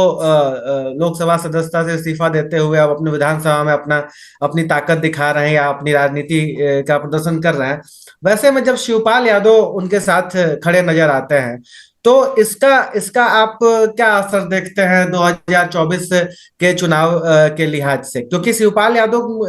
लोकसभा सदस्यता से इस्तीफा देते हुए अब अपने विधानसभा में अपनी ताकत दिखा रहे हैं या अपनी राजनीति का प्रदर्शन कर रहे हैं, वैसे में जब शिवपाल यादव उनके साथ खड़े नजर आते हैं, तो इसका इसका आप क्या असर देखते हैं 2024 के चुनाव के लिहाज से? क्योंकि शिवपाल यादव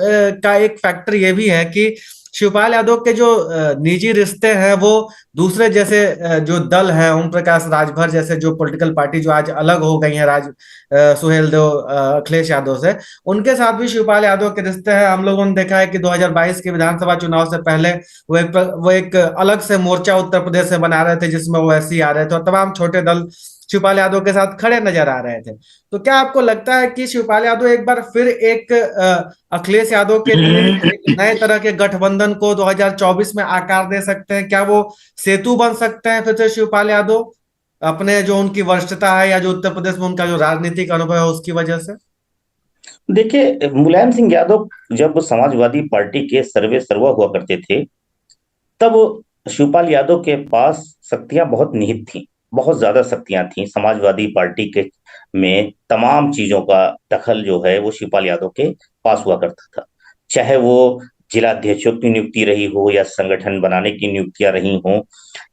का एक फैक्टर ये भी है कि शिवपाल यादव के जो निजी रिश्ते हैं वो दूसरे जैसे जो दल हैं, ओम प्रकाश राजभर जैसे जो पॉलिटिकल पार्टी जो आज अलग हो गई है सुहेल देव अखिलेश यादव से, उनके साथ भी शिवपाल यादव के रिश्ते हैं। हम लोगों ने देखा है कि 2022 के विधानसभा चुनाव से पहले वो एक अलग से मोर्चा उत्तर प्रदेश में बना रहे थे जिसमें ओवैसी आ रहे थे और तमाम छोटे दल शिवपाल यादव के साथ खड़े नजर आ रहे थे। तो क्या आपको लगता है कि शिवपाल यादव एक बार फिर एक अखिलेश यादव के लिए एक नए तरह के गठबंधन को 2024 में आकार दे सकते हैं? क्या वो सेतु बन सकते हैं फिर से शिवपाल यादव, अपने जो उनकी वरिष्ठता है या जो उत्तर प्रदेश में उनका जो राजनीतिक अनुभव है उसकी वजह से? देखिए, मुलायम सिंह यादव जब समाजवादी पार्टी के सर्वे सर्वा हुआ करते थे, तब शिवपाल यादव के पास शक्तियां बहुत निहित थी, बहुत ज्यादा शक्तियां थी। समाजवादी पार्टी के में तमाम चीजों का दखल जो है वो शिवपाल यादव के पास हुआ करता था, चाहे वो जिला अध्यक्षों की नियुक्ति रही हो या संगठन बनाने की नियुक्तियां रही हो,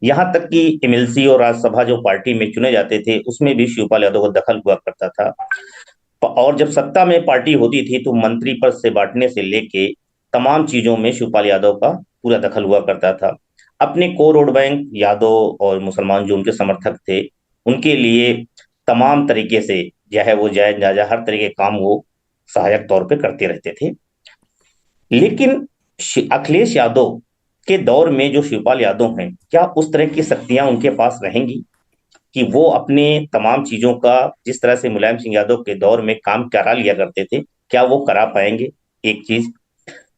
यहाँ तक कि एमएलसी और राज्यसभा जो पार्टी में चुने जाते थे उसमें भी शिवपाल यादव का दखल हुआ करता था। और जब सत्ता में पार्टी होती थी तो मंत्री पद से बांटने से लेके तमाम चीजों में शिवपाल यादव का पूरा दखल हुआ करता था। अपने कोर वोट बैंक यादव और मुसलमान जो उनके समर्थक थे उनके लिए तमाम तरीके से, चाहे वो जायज नाजायज हर तरह के काम वो सहायक तौर पे करते रहते थे। लेकिन अखिलेश यादव के दौर में जो शिवपाल यादव हैं, क्या उस तरह की शक्तियां उनके पास रहेंगी कि वो अपने तमाम चीजों का, जिस तरह से मुलायम सिंह यादव के दौर में काम करा लिया करते थे, क्या वो करा पाएंगे? एक चीज,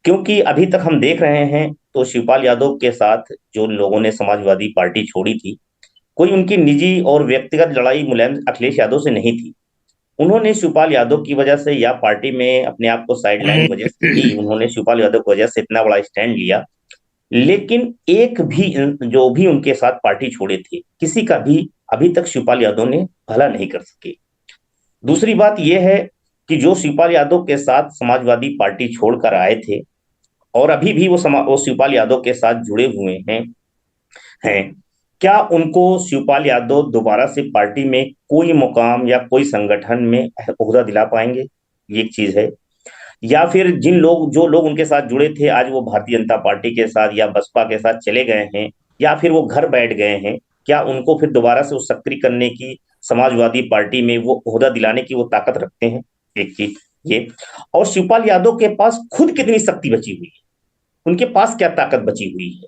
क्योंकि अभी तक हम देख रहे हैं तो शिवपाल यादव के साथ जो लोगों ने समाजवादी पार्टी छोड़ी थी, कोई उनकी निजी और व्यक्तिगत लड़ाई मुलायम अखिलेश यादव से नहीं थी। उन्होंने शिवपाल यादव की वजह से या पार्टी में अपने आप को साइडलाइन वजह से ही उन्होंने शिवपाल यादव की वजह से इतना बड़ा स्टैंड लिया। लेकिन एक भी जो भी उनके साथ पार्टी छोड़े थे, किसी का भी अभी तक शिवपाल यादव ने भला नहीं कर सके। दूसरी बात यह है कि जो शिवपाल यादव के साथ समाजवादी पार्टी छोड़कर आए थे और अभी भी वो शिवपाल यादव के साथ जुड़े हुए हैं, क्या उनको शिवपाल यादव दोबारा से पार्टी में कोई मुकाम या कोई संगठन में ओहदा दिला पाएंगे? ये एक चीज है। या फिर जो लोग उनके साथ जुड़े थे आज वो भारतीय जनता पार्टी के साथ या बसपा के साथ चले गए हैं या फिर वो घर बैठ गए हैं, क्या उनको फिर दोबारा से उस सक्रिय करने की, समाजवादी पार्टी में वो ओहदा दिलाने की वो ताकत रखते हैं? एक चीज ये। और शिवपाल यादव के पास खुद कितनी शक्ति बची हुई है, उनके पास क्या ताकत बची हुई है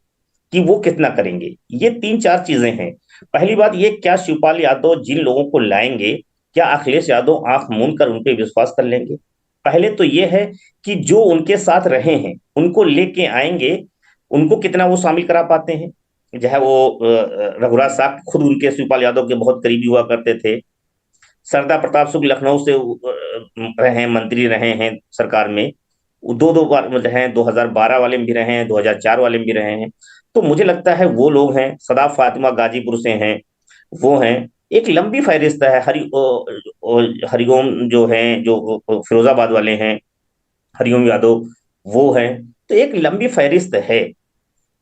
कि वो कितना करेंगे? ये 3-4 चीजें हैं। पहली बात ये, क्या शिवपाल यादव जिन लोगों को लाएंगे, क्या अखिलेश यादव आंख मूंद कर उन पर विश्वास कर लेंगे? पहले तो ये है कि जो उनके साथ रहे हैं उनको लेके आएंगे, उनको कितना वो शामिल करा पाते हैं। चाहे वो रघुराज साहब खुद उनके शिवपाल यादव के बहुत करीबी हुआ करते थे, सरदार प्रताप सिंह लखनऊ से रहे हैं, मंत्री रहे हैं सरकार में, दो बार रहे हैं, 2012 वाले में भी रहे हैं, 2004 वाले में भी रहे हैं। तो मुझे लगता है वो लोग हैं। सदाफ फातिमा गाजीपुर से हैं, वो हैं। एक लंबी फहरिस्त है। हरिओम जो हैं, जो फिरोजाबाद वाले हैं, हरिओम यादव वो हैं। तो एक लंबी फहरिस्त है,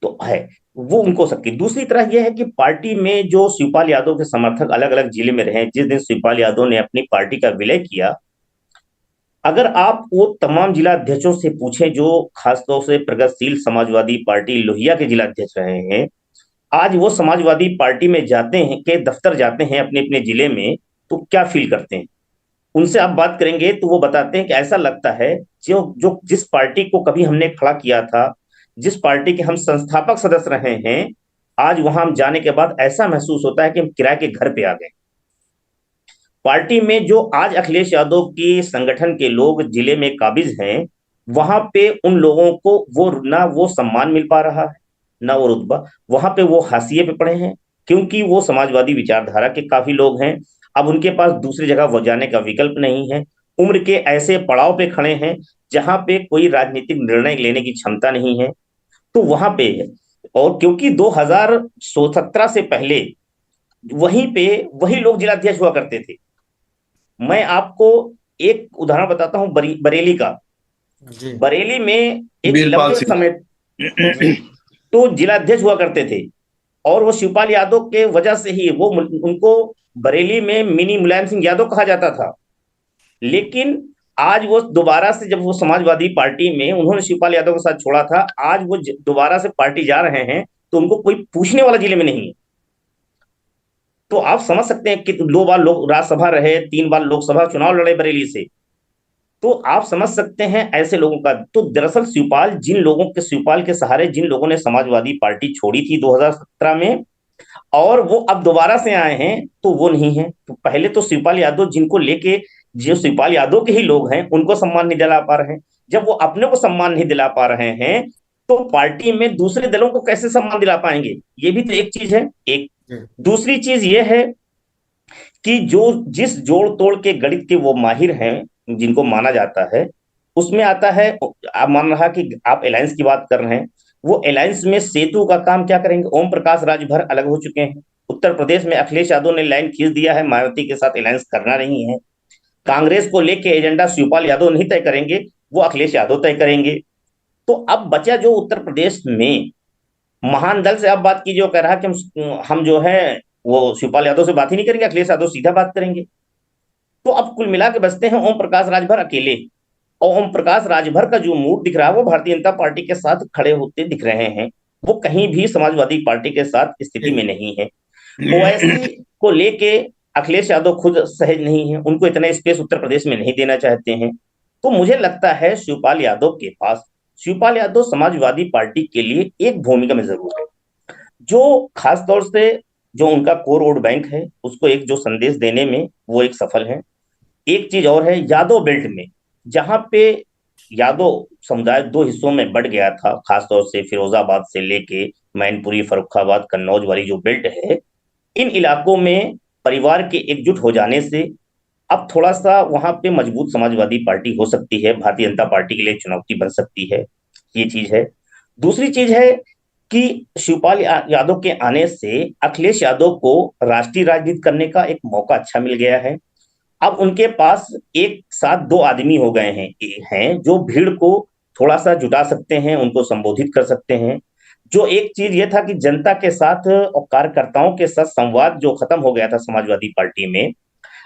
तो है वो उनको सबकी। दूसरी तरह यह है कि पार्टी में जो शिवपाल यादव के समर्थक अलग अलग जिले में रहे, जिस दिन शिवपाल यादव ने अपनी पार्टी का विलय किया, अगर आप वो तमाम जिला अध्यक्षों से पूछें जो खासतौर से प्रगतिशील समाजवादी पार्टी लोहिया के जिला अध्यक्ष रहे हैं, आज वो समाजवादी पार्टी में जाते हैं, के दफ्तर जाते हैं अपने अपने जिले में, तो क्या फील करते हैं? उनसे आप बात करेंगे तो वो बताते हैं कि ऐसा लगता है जो जिस पार्टी को कभी हमने खड़ा किया था, जिस पार्टी के हम संस्थापक सदस्य रहे हैं, आज वहां हम जाने के बाद ऐसा महसूस होता है कि हम किराए के घर पे आ गए। पार्टी में जो आज अखिलेश यादव की संगठन के लोग जिले में काबिज हैं, वहां पे उन लोगों को वो ना वो सम्मान मिल पा रहा है, ना वो रुतबा, वहां पे वो हाशिए पे पड़े हैं, क्योंकि वो समाजवादी विचारधारा के काफी लोग हैं। अब उनके पास दूसरी जगह वो जाने का विकल्प नहीं है, उम्र के ऐसे पड़ाव पे खड़े हैं जहां पे कोई राजनीतिक निर्णय लेने की क्षमता नहीं है, तो वहां पे, और क्योंकि 2017 से पहले वहीं पे वही लोग जिलाध्यक्ष हुआ करते थे। मैं आपको एक उदाहरण बताता हूं, बरेली का। जी बरेली में एक वीरपाल लंबे सिंह। समय तो जिलाध्यक्ष हुआ करते थे, और वो शिवपाल यादव के वजह से ही वो उनको बरेली में मिनी मुलायम सिंह यादव कहा जाता था। लेकिन आज वो दोबारा से, जब वो समाजवादी पार्टी में उन्होंने शिवपाल यादव के साथ छोड़ा था, आज वो दोबारा से पार्टी जा रहे हैं, तो उनको कोई पूछने वाला जिले में नहीं है। तो आप समझ सकते हैं कि 2 बार लोग राज्यसभा रहे, 3 बार लोकसभा चुनाव लड़े बरेली से, तो आप समझ सकते हैं ऐसे लोगों का। तो दरअसल शिवपाल के सहारे जिन लोगों ने समाजवादी पार्टी छोड़ी थी 2017 में, और वो अब दोबारा से आए हैं, तो वो नहीं है। तो पहले तो शिवपाल यादव, जिनको लेके जो शिवपाल यादव के ही लोग हैं, उनको सम्मान नहीं दिला पा रहे हैं। जब वो अपने को सम्मान नहीं दिला पा रहे हैं, तो पार्टी में दूसरे दलों को कैसे सम्मान दिला पाएंगे? ये भी तो एक चीज है। एक दूसरी चीज ये है कि जिस जोड़ तोड़ के गणित के वो माहिर हैं, जिनको माना जाता है, उसमें आता है, आप मान रहा कि आप अलायंस की बात कर रहे हैं, वो अलायंस में सेतु का काम क्या करेंगे? ओम प्रकाश राजभर अलग हो चुके हैं। उत्तर प्रदेश में अखिलेश यादव ने लाइन खींच दिया है, मायावती के साथ अलायंस करना नहीं है। कांग्रेस को लेके एजेंडा शिवपाल यादव नहीं तय करेंगे, वो अखिलेश यादव तय करेंगे। तो अब बचा जो उत्तर प्रदेश में महान दल से आप बात कीजिए, वो कह रहा है कि हम जो है वो शिवपाल यादव से बात ही नहीं करेंगे, अखिलेश यादव सीधा बात करेंगे। तो अब कुल मिला के बचते हैं ओम प्रकाश राजभर अकेले, और ओम प्रकाश राजभर का जो मूड दिख रहा है वो भारतीय जनता पार्टी के साथ खड़े होते दिख रहे हैं, वो कहीं भी समाजवादी पार्टी के साथ स्थिति में नहीं है। ओवैसी को लेके अखिलेश यादव खुद सहज नहीं है, उनको इतना स्पेस उत्तर प्रदेश में नहीं देना चाहते हैं। तो मुझे लगता है शिवपाल यादव समाजवादी पार्टी के लिए एक भूमिका में जरूर है, जो खासतौर से जो उनका कोर वोट बैंक है उसको एक जो संदेश देने में वो एक सफल है। एक चीज और है, यादव बेल्ट में, जहां पे यादव समुदाय 2 हिस्सों में बढ़ गया था, खासतौर से फिरोजाबाद से लेके मैनपुरी, फर्रुखाबाद, कन्नौज वाली जो बेल्ट है, इन इलाकों में परिवार के एकजुट हो जाने से अब थोड़ा सा वहां पे मजबूत समाजवादी पार्टी हो सकती है, भारतीय जनता पार्टी के लिए चुनौती बन सकती है। ये चीज है। दूसरी चीज है कि शिवपाल यादव के आने से अखिलेश यादव को राष्ट्रीय राजनीति करने का एक मौका अच्छा मिल गया है। अब उनके पास एक साथ 2 आदमी हो गए हैं जो भीड़ को थोड़ा सा जुटा सकते हैं, उनको संबोधित कर सकते हैं। जो एक चीज ये था कि जनता के साथ और कार्यकर्ताओं के साथ संवाद जो खत्म हो गया था समाजवादी पार्टी में,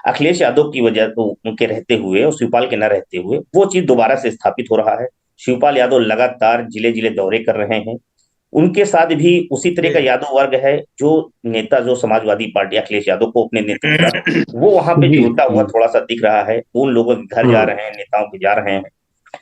अखिलेश यादव की वजह तो उनके रहते हुए और शिवपाल के न रहते हुए, वो चीज दोबारा से स्थापित हो रहा है। शिवपाल यादव लगातार जिले जिले दौरे कर रहे हैं, उनके साथ भी उसी तरह का यादव वर्ग है जो नेता, जो समाजवादी पार्टी अखिलेश यादव को अपने नेतृत्व वो वहां पे जुड़ता हुआ थोड़ा सा दिख रहा है। उन लोगों के घर जा रहे हैं, नेताओं के जा रहे हैं।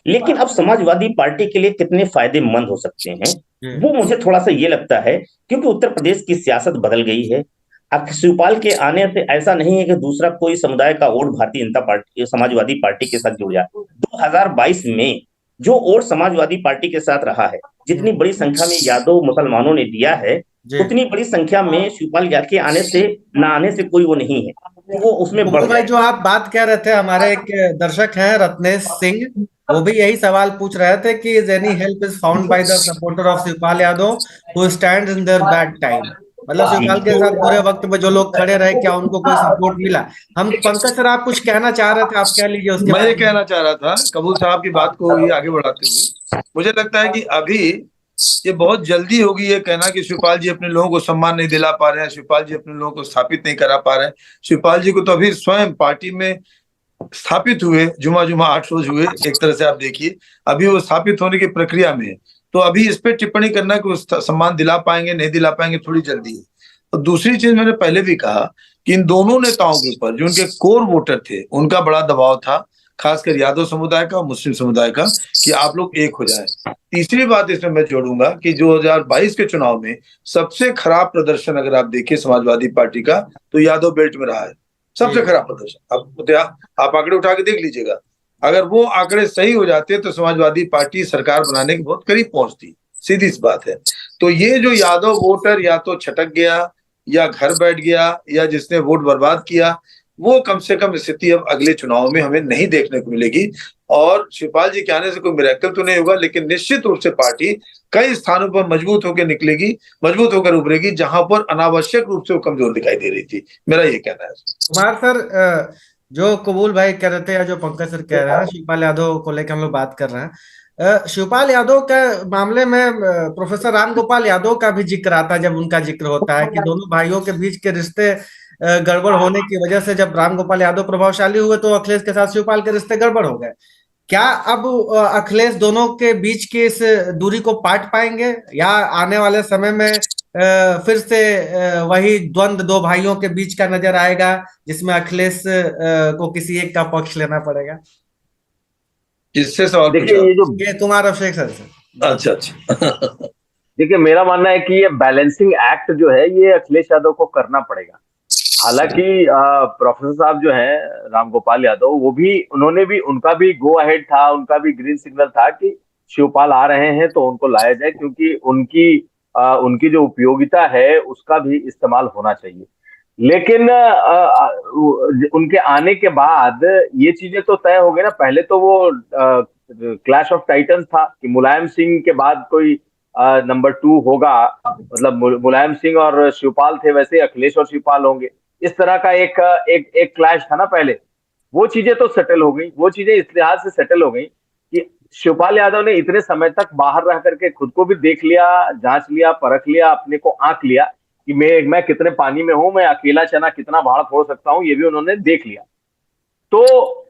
लेकिन अब समाजवादी पार्टी के लिए कितने फायदेमंद हो सकते हैं, वो मुझे थोड़ा सा ये लगता है, क्योंकि उत्तर प्रदेश की सियासत बदल गई है। अब शिवपाल के आने से ऐसा नहीं है कि दूसरा कोई समुदाय का vote Bharatiya Janata party, Samajwadi party के साथ जुड़ जाए। 2022 में जो वोट समाजवादी पार्टी के साथ रहा है, जितनी बड़ी संख्या में यादव मुसलमानों ने दिया है, उतनी बड़ी संख्या में शिवपाल के आने से न आने से कोई वो नहीं है, तो वो उसमें बढ़ भाई जो आप बात कह रहे थे, हमारे एक दर्शक हैं रत्नेश सिंह, वो भी यही सवाल पूछ रहे थे कि is any help is found by the supporter of Shivpal Yadav who stands in their bad time. मतलब शिवपाल के साथ बुरे वक्त में जो लोग खड़े रहे, क्या उनको कोई सपोर्ट मिला? हम पंकज सर, आप कुछ कहना चाह रहे थे, आप कह लीजिए उसके मैं ये कहना चाह रहा था कबूल साहब की बात को ही आगे बढ़ाते हुए, मुझे लगता है कि अभी ये बहुत जल्दी होगी ये कहना कि शिवपाल जी अपने लोगों को सम्मान नहीं दिला पा रहे हैं, शिवपाल जी अपने लोगों को स्थापित नहीं करा पा रहे हैं। शिवपाल जी को तो अभी स्वयं पार्टी में स्थापित हुए, जुमा 8 रोज हुए, एक तरह से आप देखिए, अभी वो स्थापित होने की प्रक्रिया में है। तो अभी इस पे टिप्पणी करना कि सम्मान दिला पाएंगे नहीं दिला पाएंगे, थोड़ी जल्दी है। और दूसरी चीज मैंने पहले भी कहा कि इन दोनों नेताओं के ऊपर जो उनके कोर वोटर थे, उनका बड़ा दबाव था, खासकर यादव समुदाय का, मुस्लिम समुदाय का, कि आप लोग एक हो जाए। तीसरी बात इसमें मैं जोड़ूंगा कि 2022 के चुनाव में सबसे खराब प्रदर्शन अगर आप देखिए समाजवादी पार्टी का, तो यादव बेल्ट में रहा है। सबसे खराब प्रदर्शन। आप आंकड़े उठा के देख लीजिएगा। अगर वो आंकड़े सही हो जाते तो समाजवादी पार्टी सरकार बनाने के बहुत करीब पहुंचती, सीधी सी बात है। तो ये जो यादव वोटर या तो छटक गया या घर बैठ गया या जिसने वोट बर्बाद किया, वो कम से कम स्थिति अब अगले चुनाव में हमें नहीं देखने को मिलेगी। और शिवपाल जी के आने से कोई मिरेकल तो नहीं होगा, लेकिन निश्चित रूप से पार्टी कई स्थानों पर मजबूत होकर निकलेगी, मजबूत होकर उभरेगी, जहां पर अनावश्यक रूप से वो कमजोर दिखाई दे रही थी। मेरा ये कहना है। कुमार सर, जो कबूल भाई कह रहे थे या जो पंकज सर कह रहे हैं, शिवपाल यादव को लेकर हम लोग बात कर रहे हैं। शिवपाल यादव के मामले में प्रोफेसर राम गोपाल यादव का भी जिक्र आता है। जब उनका जिक्र होता है कि दोनों भाइयों के बीच के रिश्ते गड़बड़ होने की वजह से जब राम गोपाल यादव प्रभावशाली हुए तो अखिलेश के साथ शिवपाल के रिश्ते गड़बड़ हो गए। क्या अब अखिलेश दोनों के बीच की इस दूरी को पाट पाएंगे, या आने वाले समय में फिर से वही द्वंद्व दो भाइयों के बीच का नजर आएगा, जिसमें अखिलेश को किसी एक का पक्ष लेना पड़ेगा? किससे सवाल देखिए पूछा? ये कुमार अभिषेक सर से। अच्छा। देखिए, मेरा मानना है कि ये बैलेंसिंग एक्ट जो है ये अखिलेश यादव को करना पड़ेगा। हालांकि प्रोफेसर साहब जो है राम गोपाल यादव, वो भी, उन्होंने भी, उनका भी गो अहेड था, उनका भी ग्रीन सिग्नल था कि शिवपाल आ रहे हैं तो उनको लाया जाए, क्योंकि उनकी जो उपयोगिता है उसका भी इस्तेमाल होना चाहिए। लेकिन उनके आने के बाद ये चीजें तो तय हो गई ना। पहले तो वो क्लैश ऑफ टाइटन्स था कि मुलायम सिंह के बाद कोई नंबर 2 होगा, मतलब मुलायम सिंह और शिवपाल थे, वैसे अखिलेश और शिवपाल होंगे। इस तरह का एक क्लैश था ना पहले। वो चीजें तो सेटल हो गई, वो चीजें इस लिहाज से सेटल हो गई कि शिवपाल यादव ने इतने समय तक बाहर रह करके खुद को भी देख लिया, जांच लिया, परख लिया, अपने को आंक लिया कि मैं कितने पानी में हूं, मैं अकेला चना कितना भाड़ फोड़ सकता हूं, ये भी उन्होंने देख लिया। तो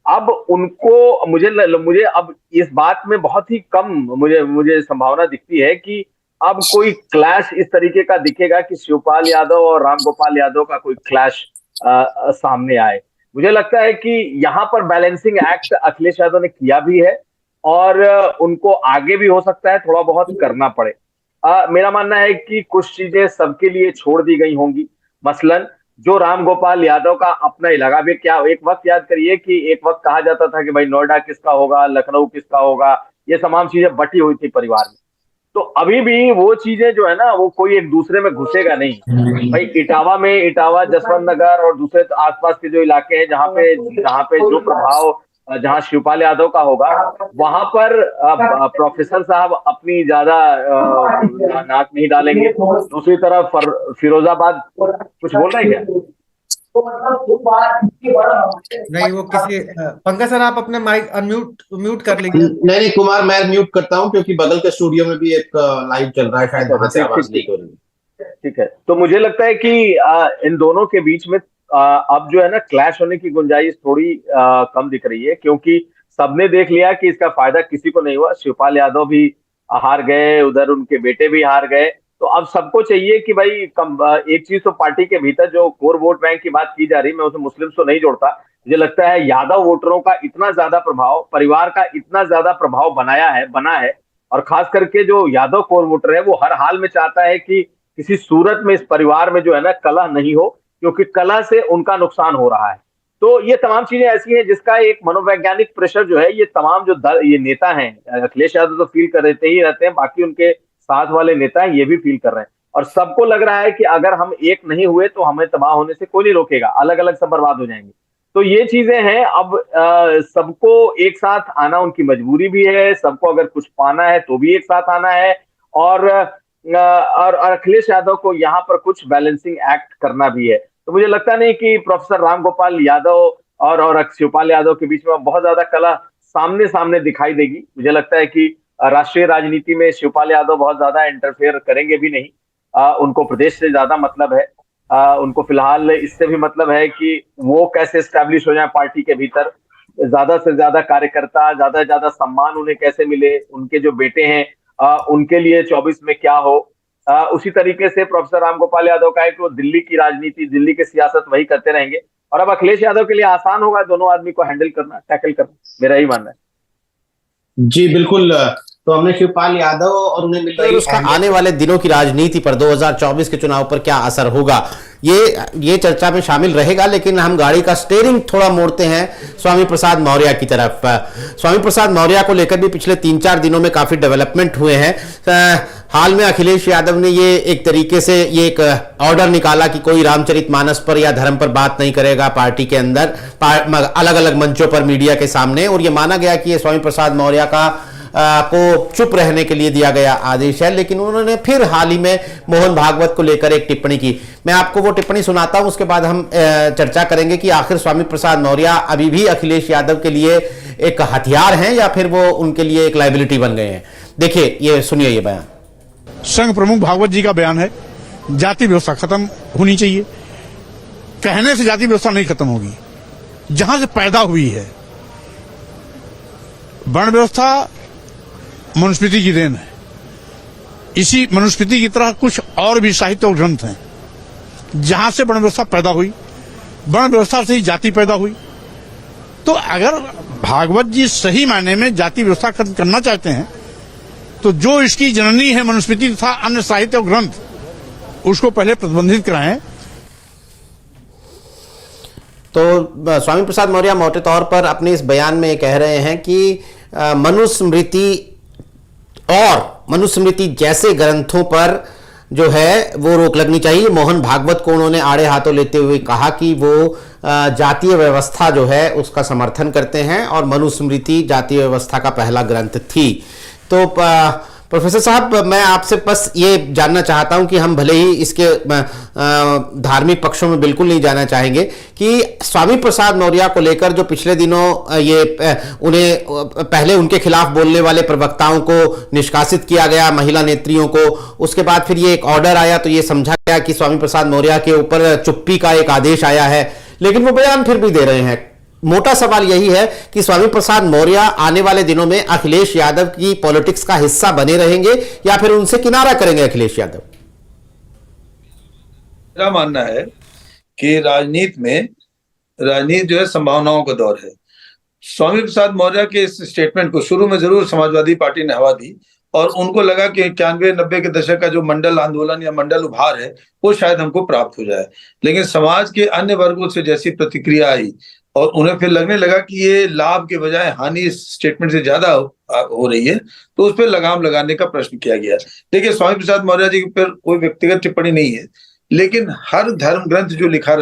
अब उनको, मुझे अब इस बात में बहुत ही कम मुझे संभावना दिखती है कि अब कोई क्लैश इस तरीके का दिखेगा कि शिवपाल यादव और राम गोपाल यादव का कोई क्लैश सामने आए। मुझे लगता है कि यहाँ पर बैलेंसिंग एक्ट अखिलेश यादव ने किया भी है और उनको आगे भी हो सकता है थोड़ा बहुत करना पड़े। मेरा मानना है कि कुछ चीजें सबके लिए छोड़ दी गई होंगी। मसलन जो राम गोपाल यादव का अपना इलाका भी, क्या एक वक्त याद करिए कि एक वक्त कहा जाता था कि भाई नोएडा किसका होगा, लखनऊ किसका होगा, ये तमाम चीजें बटी हुई थी परिवार में। तो अभी भी वो चीजें जो है ना, वो कोई एक दूसरे में घुसेगा नहीं। भाई इटावा जसवंत नगर और दूसरे आसपास के जो इलाके हैं जहाँ पे जो प्रभाव जहाँ शिवपाल यादव का होगा, वहां पर प्रोफेसर साहब अपनी ज्यादा नाक नहीं डालेंगे। दूसरी तरफ फिरोजाबाद, कुछ बोल रहे हैं क्या? नहीं, वो किसी पंकज सर, आप अपने माइक म्यूट कर लीजिए। नहीं कुमार, मैं म्यूट करता हूं क्योंकि बगल के स्टूडियो में भी एक लाइव चल रहा है, शायद वहां से आवाज लीक हो रही है। ठीक है, तो मुझे लगता है कि इन दोनों के बीच में अब जो है ना क्लैश होने की गुंजाइश थोड़ी कम दिख रही है, क्योंकि सबने देख लिया कि इसका फायदा किसी को नहीं हुआ। शिवपाल यादव भी हार गए, उधर उनके बेटे भी हार गए। तो अब सबको चाहिए कि भाई एक चीज तो पार्टी के भीतर जो कोर वोट बैंक की बात की जा रही है, मैं उसे मुस्लिम तो नहीं जोड़ता, मुझे लगता है यादव वोटरों का इतना ज्यादा प्रभाव, परिवार का इतना ज्यादा प्रभाव बना है, और खास करके जो यादव कोर वोटर है वो हर हाल में चाहता है कि किसी सूरत में इस परिवार में जो है ना कलह नहीं हो, क्योंकि कलह से उनका नुकसान हो रहा है। तो ये तमाम चीजें ऐसी हैं जिसका एक मनोवैज्ञानिक प्रेशर जो है, ये तमाम जो ये नेता हैं, अखिलेश यादव तो फील कर ही रहते हैं, बाकी उनके साथ वाले नेता हैं ये भी फील कर रहे हैं, और सबको लग रहा है कि अगर हम एक नहीं हुए तो हमें तबाह होने से कोई नहीं रोकेगा, अलग अलग सब बर्बाद हो जाएंगे। तो ये चीजें हैं। अब सबको एक साथ आना उनकी मजबूरी भी है, सबको अगर कुछ पाना है तो भी एक साथ आना है, और अखिलेश यादव को यहाँ पर कुछ बैलेंसिंग एक्ट करना भी है। तो मुझे लगता नहीं कि प्रोफेसर राम गोपाल यादव और शिवपाल यादव के बीच में बहुत ज्यादा कलह सामने सामने दिखाई देगी। मुझे लगता है कि राष्ट्रीय राजनीति में शिवपाल यादव बहुत ज्यादा इंटरफेयर करेंगे भी नहीं। उनको प्रदेश से ज्यादा मतलब है, उनको फिलहाल इससे भी मतलब है कि वो कैसे स्टैब्लिश हो जाए पार्टी के भीतर, ज्यादा से ज्यादा कार्यकर्ता, ज्यादा से ज्यादा सम्मान उन्हें कैसे मिले, उनके जो बेटे हैं उनके लिए 24 में क्या हो। उसी तरीके से प्रोफेसर राम गोपाल यादव का है कि वो दिल्ली की राजनीति, दिल्ली की सियासत वही करते रहेंगे, और अब अखिलेश यादव के लिए आसान होगा दोनों आदमी को हैंडल करना, टैकल करना, मेरा ही मानना है। जी बिल्कुल तो हमने शिवपाल यादव और उन्हें मिल तो रही उसका आने वाले दिनों की राजनीति पर 2024 के चुनाव पर क्या असर होगा, ये चर्चा में शामिल रहेगा। लेकिन हम गाड़ी का स्टीयरिंग थोड़ा मोड़ते हैं स्वामी प्रसाद मौर्य की तरफ। स्वामी प्रसाद मौर्य को लेकर भी पिछले 3-4 दिनों में काफी डेवलपमेंट हुए हैं। हाल में अखिलेश यादव ने ये एक तरीके से ये एक ऑर्डर निकाला कि कोई रामचरितमानस पर या धर्म पर बात नहीं करेगा पार्टी के अंदर, अलग अलग मंचों पर मीडिया के सामने। और ये माना गया कि ये स्वामी प्रसाद मौर्य को चुप रहने के लिए दिया गया आदेश है। लेकिन उन्होंने फिर हाल ही में मोहन भागवत को लेकर एक टिप्पणी की। मैं आपको वो टिप्पणी सुनाता हूं, उसके बाद हम चर्चा करेंगे कि आखिर स्वामी प्रसाद मौर्य अभी भी अखिलेश यादव के लिए एक हथियार हैं या फिर वो उनके लिए एक लायबिलिटी बन गए हैं। देखिए, ये सुनिए ये बयान। संघ प्रमुख भागवत जी का बयान है, जाति व्यवस्था खत्म होनी चाहिए। कहने से जाति व्यवस्था नहीं खत्म होगी, जहां से पैदा हुई है। वर्ण व्यवस्था मनुस्मृति की देन है। इसी मनुस्मृति की तरह कुछ और भी साहित्य और ग्रंथ हैं जहां से वर्ण व्यवस्था पैदा हुई। वर्ण व्यवस्था से ही जाति पैदा हुई। तो अगर भागवत जी सही मायने में जाति व्यवस्था खत्म करना चाहते हैं तो जो इसकी जननी है मनुस्मृति तथा अन्य साहित्य और ग्रंथ, उसको पहले प्रतिबंधित कराएं। तो स्वामी प्रसाद मौर्य मोटे तौर पर अपने इस बयान में कह रहे हैं कि मनुस्मृति और मनुस्मृति जैसे ग्रंथों पर जो है वो रोक लगनी चाहिए। मोहन भागवत को उन्होंने आड़े हाथों लेते हुए कहा कि वो जातीय व्यवस्था जो है उसका समर्थन करते हैं और मनुस्मृति जातीय व्यवस्था का पहला ग्रंथ थी। तो प्रोफेसर साहब, मैं आपसे बस ये जानना चाहता हूं कि हम भले ही इसके धार्मिक पक्षों में बिल्कुल नहीं जाना चाहेंगे कि स्वामी प्रसाद मौर्य को लेकर जो पिछले दिनों उन्हें पहले उनके खिलाफ बोलने वाले प्रवक्ताओं को निष्कासित किया गया, महिला नेत्रियों को, उसके बाद फिर ये एक ऑर्डर आया तो ये समझा गया कि स्वामी प्रसाद मौर्य के ऊपर चुप्पी का एक आदेश आया है, लेकिन वो बयान फिर भी दे रहे हैं। मोटा सवाल यही है कि स्वामी प्रसाद मौर्य आने वाले दिनों में अखिलेश यादव की पॉलिटिक्स का हिस्सा बने रहेंगे या फिर उनसे किनारा करेंगे अखिलेश यादव। मेरा मानना है कि राजनीति जो है संभावनाओं का दौर है। स्वामी प्रसाद मौर्य के इस स्टेटमेंट को शुरू में जरूर समाजवादी पार्टी ने हवा दी और उनको लगा कि 91-90 के दशक का जो मंडल आंदोलन या मंडल उभार है वो शायद हमको प्राप्त हो जाए। लेकिन समाज के अन्य वर्गों से जैसी प्रतिक्रिया आई और उन्हें फिर लगने लगा कि ये लाभ के बजाय हानि इस स्टेटमेंट से ज्यादा हो रही है, तो उस पर लगाम लगाने का प्रश्न किया गया। देखिए, स्वामी प्रसाद मौर्य जी पर कोई व्यक्तिगत टिप्पणी नहीं है, लेकिन हर धर्म ग्रंथ जो लिखा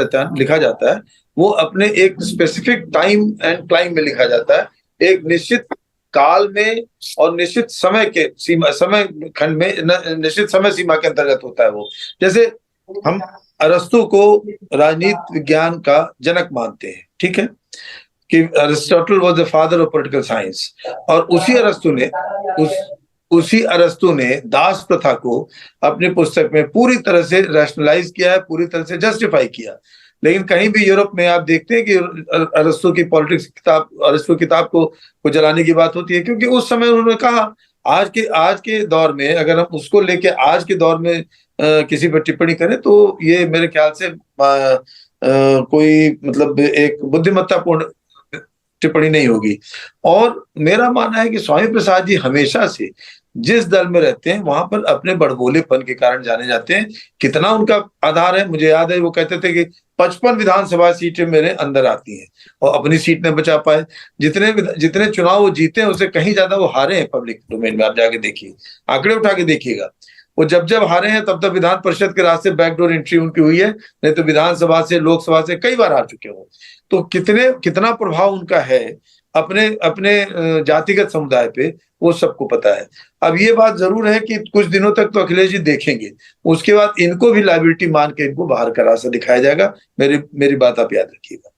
जाता है वो अपने एक स्पेसिफिक टाइम एंड क्लाइम में लिखा जाता है, एक निश्चित काल में और निश्चित समय खंड में, निश्चित समय सीमा के अंतर्गत होता है वो। जैसे हम अरस्तु को राजनीति विज्ञान का जनक मानते हैं, ठीक है, कि Aristotle was the father of political science, और उसी अरस्तु ने दास प्रथा को अपनी पुस्तक में पूरी तरह से रैशनलाइज किया है, पूरी तरह से जस्टिफाई किया। लेकिन कहीं भी यूरोप में आप देखते हैं कि अरस्तु की पॉलिटिक्स किताब, अरस्तु किताब को जलाने की बात होती है, क्योंकि उस समय उन्होंने कहा आज के दौर में अगर हम उसको लेके आज के दौर में किसी पर टिप्पणी करें तो ये मेरे ख्याल से कोई मतलब एक बुद्धिमत्तापूर्ण टिप्पणी नहीं होगी। और मेरा मानना है कि स्वामी प्रसाद जी हमेशा से जिस दल में रहते हैं वहां पर अपने बड़बोलेपन के कारण जाने जाते हैं। कितना उनका आधार है, मुझे याद है वो कहते थे कि 55 विधानसभा सीटें मेरे अंदर आती हैं और अपनी सीट न बचा पाए। जितने चुनाव वो जीते हैं उससे कहीं ज्यादा वो हारे हैं पब्लिक डोमेन में। आप जाके देखिए, आंकड़े उठा के देखिएगा, वो जब हारे हैं तब विधान परिषद के रास्ते बैकडोर एंट्री उनकी हुई है, नहीं तो विधानसभा से, लोकसभा से कई बार हार चुके हो। तो कितना प्रभाव उनका है अपने जातिगत समुदाय पे, वो सबको पता है। अब ये बात जरूर है कि कुछ दिनों तक तो अखिलेश जी देखेंगे, उसके बाद इनको भी लायबिलिटी मान के इनको बाहर का रास्ता दिखाया जाएगा। मेरी बात आप याद रखिएगा।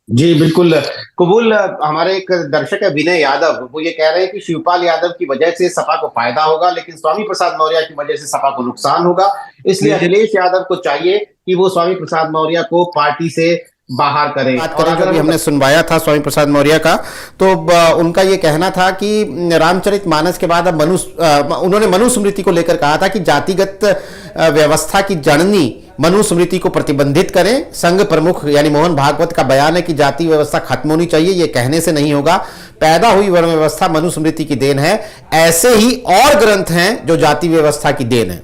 जी बिल्कुल कबूल। हमारे एक दर्शक है विनय यादव, वो ये कह रहे हैं कि शिवपाल यादव की वजह से सपा को फायदा होगा, लेकिन स्वामी प्रसाद मौर्य की वजह से सपा को नुकसान होगा। इसलिए अखिलेश यादव को चाहिए कि वो स्वामी प्रसाद मौर्य को पार्टी से बाहर करें। बात करें, अगर हमने सुनवाया था स्वामी प्रसाद मौर्य का, तो उनका ये कहना था कि रामचरितमानस के बाद अब उन्होंने मनुस्मृति को लेकर कहा था कि जातिगत व्यवस्था की जननी मनुस्मृति को प्रतिबंधित करें। संघ प्रमुख यानी मोहन भागवत का बयान है कि जाति व्यवस्था खत्म होनी चाहिए, यह कहने से नहीं होगा। पैदा हुई वर्ण व्यवस्था मनुस्मृति की देन है, ऐसे ही और ग्रंथ हैं जो जाति व्यवस्था की देन है।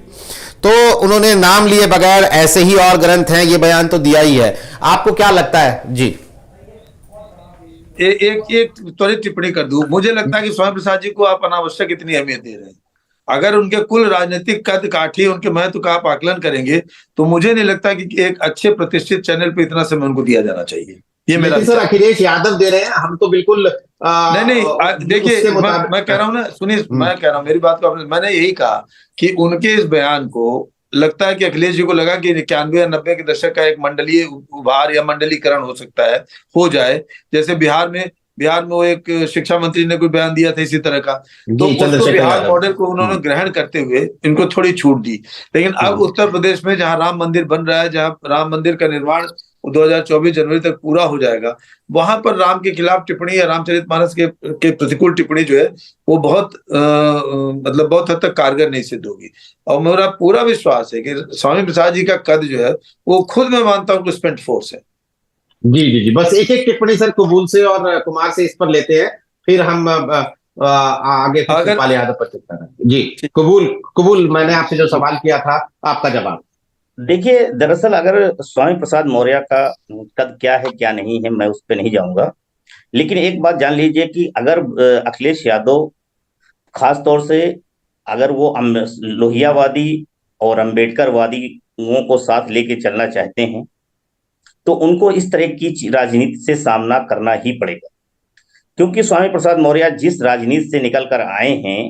तो उन्होंने नाम लिए बगैर ऐसे ही और ग्रंथ हैं, ये बयान तो दिया ही है। आपको क्या लगता है जी? एक त्वरित टिप्पणी कर दूं, मुझे लगता है कि स्वामी प्रसाद जी को आप अनावश्यक इतनी अहमियत दे रहे हैं। अगर उनके कुल राजनीतिक कद काठी, उनके महत्व का आप आकलन करेंगे तो मुझे नहीं लगता कि एक अच्छे प्रतिष्ठित चैनल पे इतना समय उनको दिया जाना चाहिए। ये मेरा सर अखिलेश यादव दे रहे हैं, हम तो बिल्कुल नहीं देखिए, मैं कह रहा हूं ना, सुनिए, मैं कह रहा हूं, मेरी बात को मैंने यही कहा कि उनके इस बयान को लगता है कि अखिलेश जी को लगा कि 91 या 90 के दशक का एक मंडलीय उभार या मंडलीकरण हो सकता है, हो जाए। जैसे बिहार में वो एक शिक्षा मंत्री ने कोई बयान दिया था इसी तरह का, तो उसको बिहार मॉडल को उन्होंने ग्रहण करते हुए इनको थोड़ी छूट दी। लेकिन अब उत्तर प्रदेश में जहां राम मंदिर बन रहा है, जहां राम मंदिर का निर्माण 2024 जनवरी तक पूरा हो जाएगा, वहां पर राम के खिलाफ टिप्पणी या रामचरितमानस के प्रतिकूल टिप्पणी जो है वो बहुत मतलब बहुत हद तक कारगर नहीं सिद्ध होगी। और मेरा पूरा विश्वास है कि स्वामी प्रसाद जी का कद जो है वो खुद मैं मानता हूँ कि स्पेंट फोर्स है। जी जी जी, बस एक एक टिप्पणी सर कबूल से और कुमार से इस पर लेते हैं, फिर हम आगे शिवपाल यादव पर चर्चा करेंगे। जी कबूल, मैंने आपसे जो सवाल किया था आपका जवाब। देखिए, दरअसल अगर स्वामी प्रसाद मौर्य का कद क्या है क्या नहीं है, मैं उस पर नहीं जाऊंगा, लेकिन एक बात जान लीजिए कि अगर अखिलेश यादव खास तौर से अगर वो लोहियावादी और अम्बेडकरवादियों को साथ लेके चलना चाहते हैं तो उनको इस तरह की राजनीति से सामना करना ही पड़ेगा, क्योंकि स्वामी प्रसाद मौर्य जिस राजनीति से निकल कर आए हैं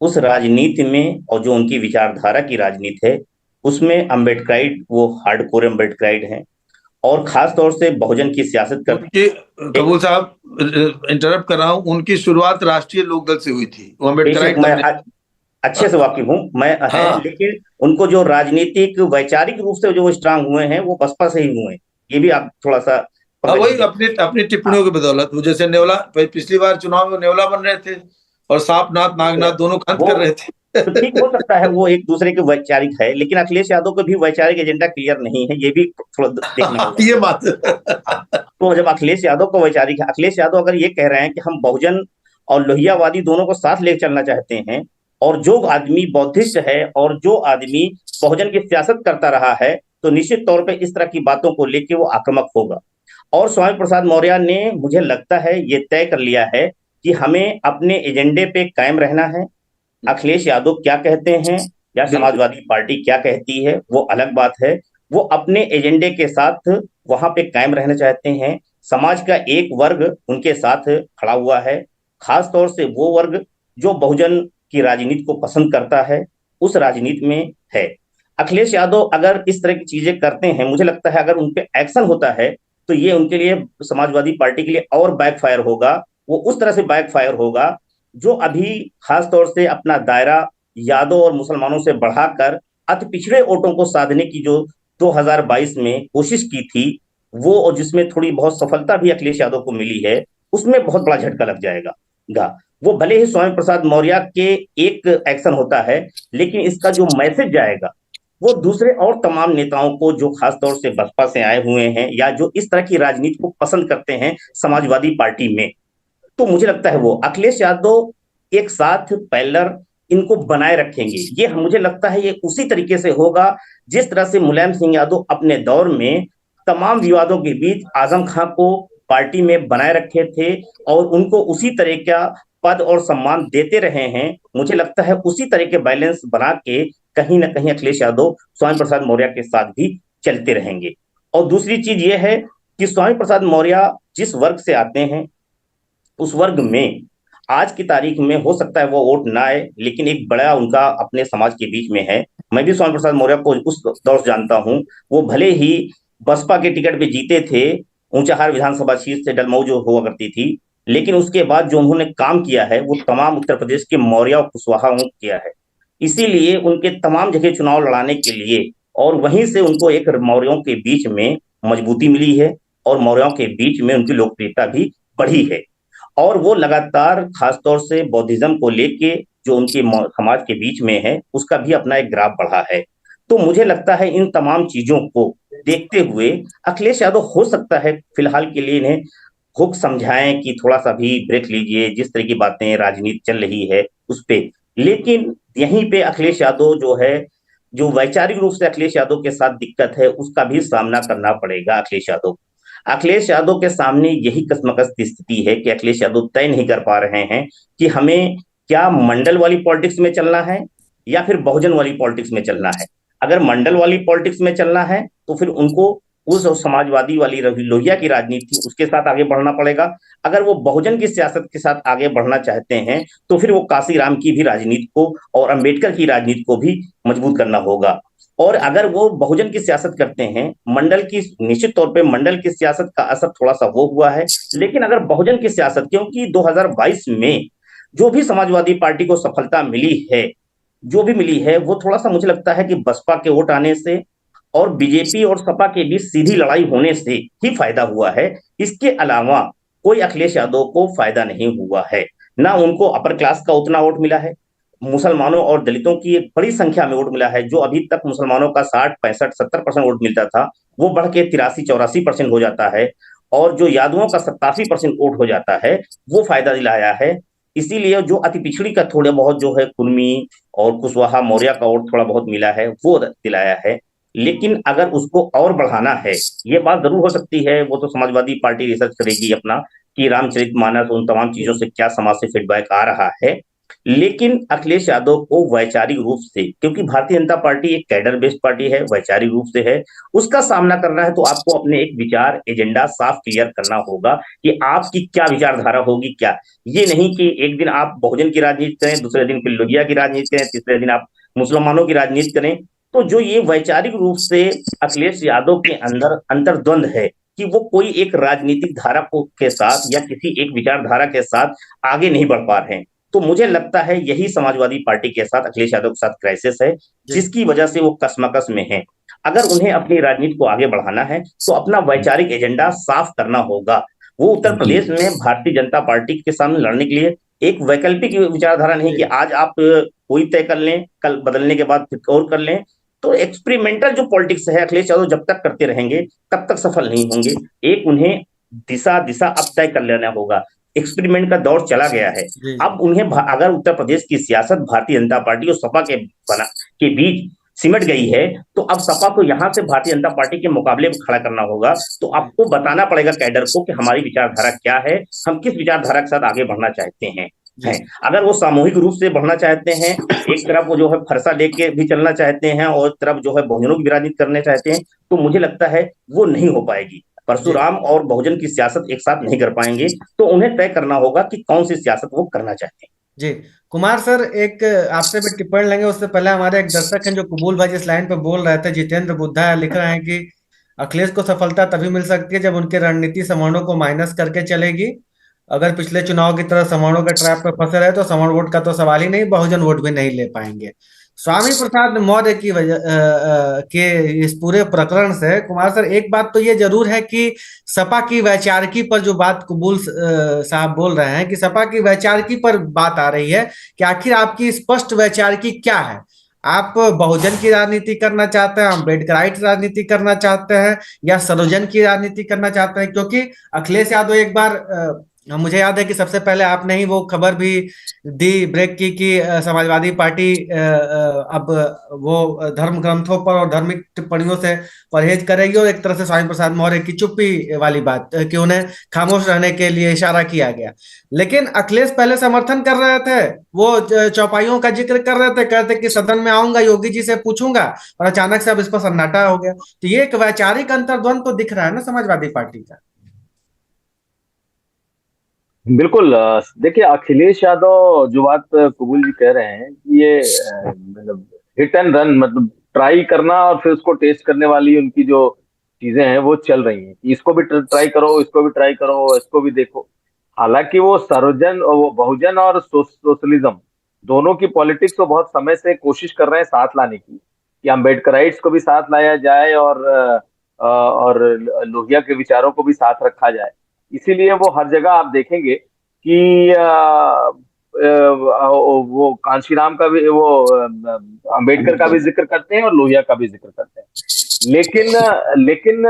उस राजनीति में, और जो उनकी विचारधारा की राजनीति है उसमें अम्बेडकराइट, वो हार्डकोर अम्बेडकराइट हैं और खास तौर से बहुजन की सियासत करते। कबूल साहब, इंटरप्ट कर रहा हूं, उनकी शुरुआत राष्ट्रीय लोकदल से हुई थी, वो अम्बेडकराइट मैं अच्छे से वाकिफ हूँ मैं। हाँ। लेकिन उनको जो राजनीतिक वैचारिक रूप से जो स्ट्रांग हुए हैं वो बसपा से ही हुए हैं, ये भी आप थोड़ा सा वही अपनी टिप्पणियों की बदौलत। जैसे नेवला, पिछली बार चुनाव में नेवला बन रहे थे और सांपनाथ नागनाथ दोनों खंत कर रहे थे। तो ठीक हो सकता है वो एक दूसरे के वैचारिक है, लेकिन अखिलेश यादव को भी वैचारिक एजेंडा क्लियर नहीं है, ये भी थोड़ा देखना होगा। ये बात तो जब अखिलेश यादव को वैचारिक है, अखिलेश यादव अगर ये कह रहे हैं कि हम बहुजन और लोहियावादी दोनों को साथ लेकर चलना चाहते हैं, और जो आदमी बौद्धिस्ट है और जो आदमी बहुजन की सियासत करता रहा है, तो निश्चित तौर पर इस तरह की बातों को लेकर वो आक्रामक होगा। और स्वामी प्रसाद मौर्य ने, मुझे लगता है, ये तय कर लिया है कि हमें अपने एजेंडे पे कायम रहना है। अखिलेश यादव क्या कहते हैं या समाजवादी पार्टी क्या कहती है वो अलग बात है, वो अपने एजेंडे के साथ वहां पे कायम रहना चाहते हैं। समाज का एक वर्ग उनके साथ खड़ा हुआ है, खास तौर से वो वर्ग जो बहुजन की राजनीति को पसंद करता है, उस राजनीति में है। अखिलेश यादव अगर इस तरह की चीजें करते हैं, मुझे लगता है अगर उनपे एक्शन होता है तो ये उनके लिए, समाजवादी पार्टी के लिए और बैकफायर होगा। वो उस तरह से बैकफायर होगा जो अभी खास तौर से अपना दायरा यादव और मुसलमानों से बढ़ाकर अति पिछड़े वोटों को साधने की जो 2022 में कोशिश की थी, वो, और जिसमें थोड़ी बहुत सफलता भी अखिलेश यादव को मिली है, उसमें बहुत बड़ा झटका लग जाएगा। वो भले ही स्वामी प्रसाद मौर्य के एक एक्शन होता है, लेकिन इसका जो मैसेज जाएगा वो दूसरे और तमाम नेताओं को जो खास तौर से बसपा से आए हुए हैं या जो इस तरह की राजनीति को पसंद करते हैं समाजवादी पार्टी में, तो मुझे लगता है वो अखिलेश यादव एक साथ पैरेलल इनको बनाए रखेंगे। ये मुझे लगता है ये उसी तरीके से होगा जिस तरह से मुलायम सिंह यादव अपने दौर में तमाम विवादों के बीच आजम खां को पार्टी में बनाए रखे थे और उनको उसी तरह का पद और सम्मान देते रहे हैं। मुझे लगता है उसी तरह के बैलेंस बना के कहीं ना कहीं अखिलेश यादव स्वामी प्रसाद मौर्य के साथ भी चलते रहेंगे। और दूसरी चीज ये है कि स्वामी प्रसाद मौर्य जिस वर्ग से आते हैं उस वर्ग में आज की तारीख में हो सकता है वो वोट ना आए, लेकिन एक बड़ा उनका अपने समाज के बीच में है। मैं भी स्वामी प्रसाद मौर्य को उस दौर से जानता हूं, वो भले ही बसपा के टिकट पे जीते थे, ऊंचाहार विधानसभा सीट से डलमऊ जो हुआ करती थी, लेकिन उसके बाद जो उन्होंने काम किया है वो तमाम उत्तर प्रदेश के मौर्य और कुशवाहा किया है। इसीलिए उनके तमाम जगह चुनाव लड़ाने के लिए, और वहीं से उनको एक मौर्यों के बीच में मजबूती मिली है और मौर्यों के बीच में उनकी लोकप्रियता भी बढ़ी है। और वो लगातार खासतौर से बौद्धिज्म को लेके जो उनके समाज के बीच में है उसका भी अपना एक ग्राफ बढ़ा है। तो मुझे लगता है इन तमाम चीजों को देखते हुए अखिलेश यादव हो सकता है फिलहाल के लिए इन्हें खूब समझाएं कि थोड़ा सा भी ब्रेक लीजिए, जिस तरह की बातें राजनीति चल रही है उस पे। लेकिन यहीं पे अखिलेश यादव जो है, जो वैचारिक रूप से अखिलेश यादव के साथ दिक्कत है, उसका भी सामना करना पड़ेगा अखिलेश यादव को। अखिलेश यादव के सामने यही कशमकश की स्थिति है कि अखिलेश यादव तय नहीं कर पा रहे हैं कि हमें क्या मंडल वाली पॉलिटिक्स में चलना है या फिर बहुजन वाली पॉलिटिक्स में चलना है। अगर मंडल वाली पॉलिटिक्स में चलना है तो फिर उनको उस समाजवादी वाली लोहिया की राजनीति उसके साथ आगे बढ़ना पड़ेगा। अगर वो बहुजन की सियासत के साथ आगे बढ़ना चाहते हैं तो फिर वो काशीराम की भी राजनीति को और अंबेडकर की राजनीति को भी मजबूत करना होगा। और अगर वो बहुजन की सियासत करते हैं, मंडल की, निश्चित तौर पे मंडल की सियासत का असर थोड़ा सा वो हुआ है, लेकिन अगर बहुजन की सियासत, क्योंकि 2022 में जो भी समाजवादी पार्टी को सफलता मिली है, जो भी मिली है, वो थोड़ा सा मुझे लगता है कि बसपा के वोट आने से और बीजेपी और सपा के बीच सीधी लड़ाई होने से ही फायदा हुआ है। इसके अलावा कोई अखिलेश यादव को फायदा नहीं हुआ है। ना उनको अपर क्लास का उतना वोट मिला है, मुसलमानों और दलितों की एक बड़ी संख्या में वोट मिला है। जो अभी तक मुसलमानों का 60, 65, 70% वोट मिलता था, वो बढ़ के 83, 84% हो जाता है। और जो यादवों का 87% वोट हो जाता है, वो फायदा दिलाया है। इसीलिए जो अति पिछड़ी का थोड़े बहुत जो है कुर्मी और कुशवाहा मौर्य का वोट थोड़ा बहुत मिला है, वो दिलाया है। लेकिन अगर उसको और बढ़ाना है, ये बात जरूर हो सकती है, वो तो समाजवादी पार्टी रिसर्च करेगी अपना कि रामचरितमानस उन तमाम चीजों से क्या समाज से फीडबैक आ रहा है। लेकिन अखिलेश यादव को वैचारिक रूप से, क्योंकि भारतीय जनता पार्टी एक कैडर बेस्ड पार्टी है, वैचारिक रूप से है, उसका सामना करना है तो आपको अपने एक विचार एजेंडा साफ क्लियर करना होगा कि आपकी क्या विचारधारा होगी। क्या ये नहीं कि एक दिन आप बहुजन की राजनीति करें, दूसरे दिन फिर लोहिया की राजनीति करें, तीसरे दिन आप मुसलमानों की राजनीति करें। तो जो ये वैचारिक रूप से अखिलेश यादव के अंदर अंतर्द्वंद है कि वो कोई एक राजनीतिक धारा को के साथ या किसी एक विचारधारा के साथ आगे नहीं बढ़ पा रहे हैं, तो मुझे लगता है यही समाजवादी पार्टी के साथ अखिलेश यादव के साथ क्राइसिस है, जिसकी वजह से वो कशमकश में है। अगर उन्हें अपनी राजनीति को आगे बढ़ाना है तो अपना वैचारिक एजेंडा साफ करना होगा। वो उत्तर प्रदेश में भारतीय जनता पार्टी के सामने लड़ने के लिए एक वैकल्पिक विचारधारा नहीं कि आज आप कोई तय कर लें, कल बदलने के बाद फिर और कर लें। तो एक्सपेरिमेंटल जो पॉलिटिक्स है अखिलेश यादव जब तक करते रहेंगे तब तक सफल नहीं होंगे। एक उन्हें दिशा दिशा अब तय कर लेना होगा। एक्सपेरिमेंट का दौर चला गया है। अब उन्हें अगर उत्तर प्रदेश की सियासत भारतीय जनता पार्टी और सपा के बीच सिमट गई है, तो अब सपा को यहां से भारतीय जनता पार्टी के मुकाबले में खड़ा करना होगा। तो आपको बताना पड़ेगा कैडर को कि हमारी विचारधारा क्या है, हम किस विचारधारा के साथ आगे बढ़ना चाहते हैं। अगर वो सामूहिक रूप से बढ़ना चाहते हैं, एक तरफ वो जो है फरसा लेके भी चलना चाहते हैं और एक तरफ जो है बहुजनों की राजनीति करने चाहते हैं, तो मुझे लगता है वो नहीं हो पाएगी। परशुराम और बहुजन की सियासत एक साथ नहीं कर पाएंगे। तो उन्हें तय करना होगा कि कौन सी सियासत वो करना चाहते हैं। जी कुमार सर, एक आपसे भी टिप्पणी लेंगे, उससे पहले हमारे एक दर्शक हैं जो कबूल भाई जिस लाइन पे बोल रहे थे, जितेंद्र बुद्धा लिख रहे हैं कि अखिलेश को सफलता तभी मिल सकती है जब उनकी रणनीति सवर्णों को माइनस करके चलेगी। अगर पिछले चुनाव की तरह सवर्णों के ट्रैप पे फंसे रहे तो सवर्ण वोट का तो सवाल ही नहीं, बहुजन वोट भी नहीं ले पाएंगे। स्वामी प्रसाद मौर्य की वजह के इस पूरे प्रकरण से कुमार सर, एक बात तो ये जरूर है कि सपा की वैचारिकी पर जो बात कबूल साहब बोल रहे हैं कि सपा की वैचारिकी पर बात आ रही है कि आखिर आपकी स्पष्ट वैचारिकी क्या है। आप बहुजन की राजनीति करना चाहते हैं, अम्बेडकराइट राजनीति करना चाहते हैं, या सर्वजन की राजनीति करना चाहते हैं? क्योंकि अखिलेश यादव एक बार मुझे याद है कि सबसे पहले आपने ही वो खबर भी दी ब्रेक की कि समाजवादी पार्टी अब वो धर्म ग्रंथों पर और धार्मिक टिप्पणियों से परहेज करेगी, और एक तरह से स्वामी प्रसाद मौर्य की चुप्पी वाली बात कि उन्हें खामोश रहने के लिए इशारा किया गया। लेकिन अखिलेश पहले समर्थन कर रहे थे, वो चौपाइयों का जिक्र कर रहे थे, कहते कि सदन में आऊंगा, योगी जी से पूछूंगा, और अचानक से अब इस पर सन्नाटा हो गया। तो ये एक वैचारिक अंतर्द्वंद तो दिख रहा है ना समाजवादी पार्टी का। बिल्कुल। देखिए, अखिलेश यादव जो बात कबूल जी कह रहे हैं कि ये मतलब हिट एंड रन, मतलब ट्राई करना और फिर उसको टेस्ट करने वाली उनकी जो चीजें हैं वो चल रही हैं। इसको भी ट्राई करो, इसको भी ट्राई करो, इसको भी देखो। हालांकि वो सर्वजन, वो बहुजन और सोशलिज्म दोनों की पॉलिटिक्स को बहुत समय से कोशिश कर रहे हैं साथ लाने की, कि अम्बेडकराइट्स को भी साथ लाया जाए और लोहिया के विचारों को भी साथ रखा जाए। इसीलिए वो हर जगह आप देखेंगे कि वो कांशीराम का भी, वो अंबेडकर का भी जिक्र करते हैं और लोहिया का भी जिक्र करते हैं, लेकिन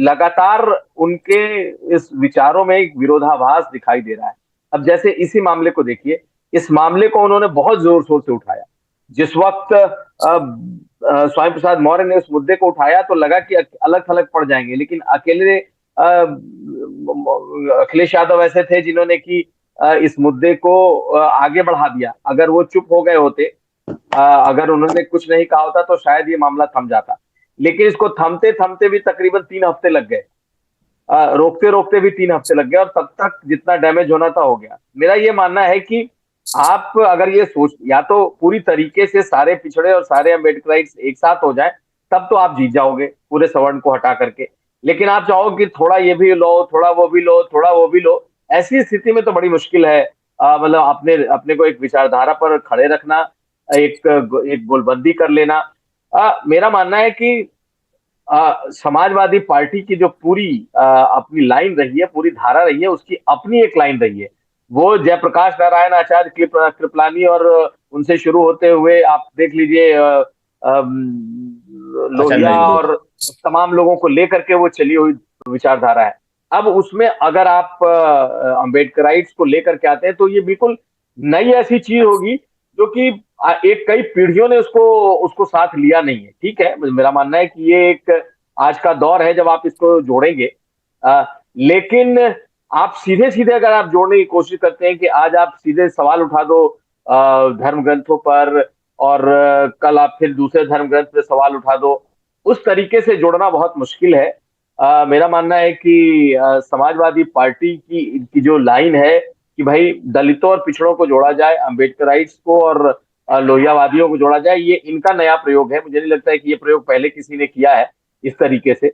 लगातार उनके इस विचारों में एक विरोधाभास दिखाई दे रहा है। अब जैसे इसी मामले को देखिए, इस मामले को उन्होंने बहुत जोर शोर से उठाया। जिस वक्त स्वामी प्रसाद मौर्य ने इस मुद्दे को उठाया तो लगा कि अलग थलग पड़ जाएंगे, लेकिन अकेले अखिलेश यादव ऐसे थे जिन्होंने कि इस मुद्दे को आगे बढ़ा दिया। अगर वो चुप हो गए होते, अगर उन्होंने कुछ नहीं कहा होता तो शायद ये मामला थम जाता, लेकिन इसको थमते थमते भी तकरीबन 3 हफ्ते लग गए, रोकते रोकते भी 3 हफ्ते लग गए, और तब तक जितना डैमेज होना था हो गया। मेरा ये मानना है कि आप अगर ये सोच, या तो पूरी तरीके से सारे पिछड़े और सारे अम्बेडकराइट्स एक साथ हो जाए, तब तो आप जीत जाओगे पूरे सवर्ण को हटा करके। लेकिन आप चाहो कि थोड़ा ये भी लो, थोड़ा वो भी लो, थोड़ा वो भी लो, ऐसी स्थिति में तो बड़ी मुश्किल है मतलब अपने अपने को एक विचारधारा पर खड़े रखना, एक गोलबंदी कर लेना। मेरा मानना है कि समाजवादी पार्टी की जो पूरी अपनी लाइन रही है, पूरी धारा रही है, उसकी अपनी एक लाइन रही है। वो जयप्रकाश नारायण आचार्य कृपलानी और उनसे शुरू होते हुए आप देख लीजिए लोहिया और तमाम लोगों को लेकर के वो चली हुई विचारधारा है। अब उसमें अगर आप अम्बेडकराइट्स को लेकर के आते हैं तो ये बिल्कुल नई ऐसी चीज होगी जो कि एक कई पीढ़ियों ने उसको उसको साथ लिया नहीं है। ठीक है, मेरा मानना है कि ये एक आज का दौर है जब आप इसको जोड़ेंगे, लेकिन आप सीधे सीधे अगर आप जोड़ने की कोशिश करते हैं कि आज आप सीधे सवाल उठा दो धर्म ग्रंथों पर, और कल आप फिर दूसरे धर्म ग्रंथ पे सवाल उठा दो, उस तरीके से जोड़ना बहुत मुश्किल है। मेरा मानना है कि समाजवादी पार्टी की इनकी जो लाइन है कि भाई दलितों और पिछड़ों को जोड़ा जाए, अम्बेडकराइट्स को और लोहियावादियों को जोड़ा जाए, ये इनका नया प्रयोग है। मुझे नहीं लगता है कि ये प्रयोग पहले किसी ने किया है इस तरीके से।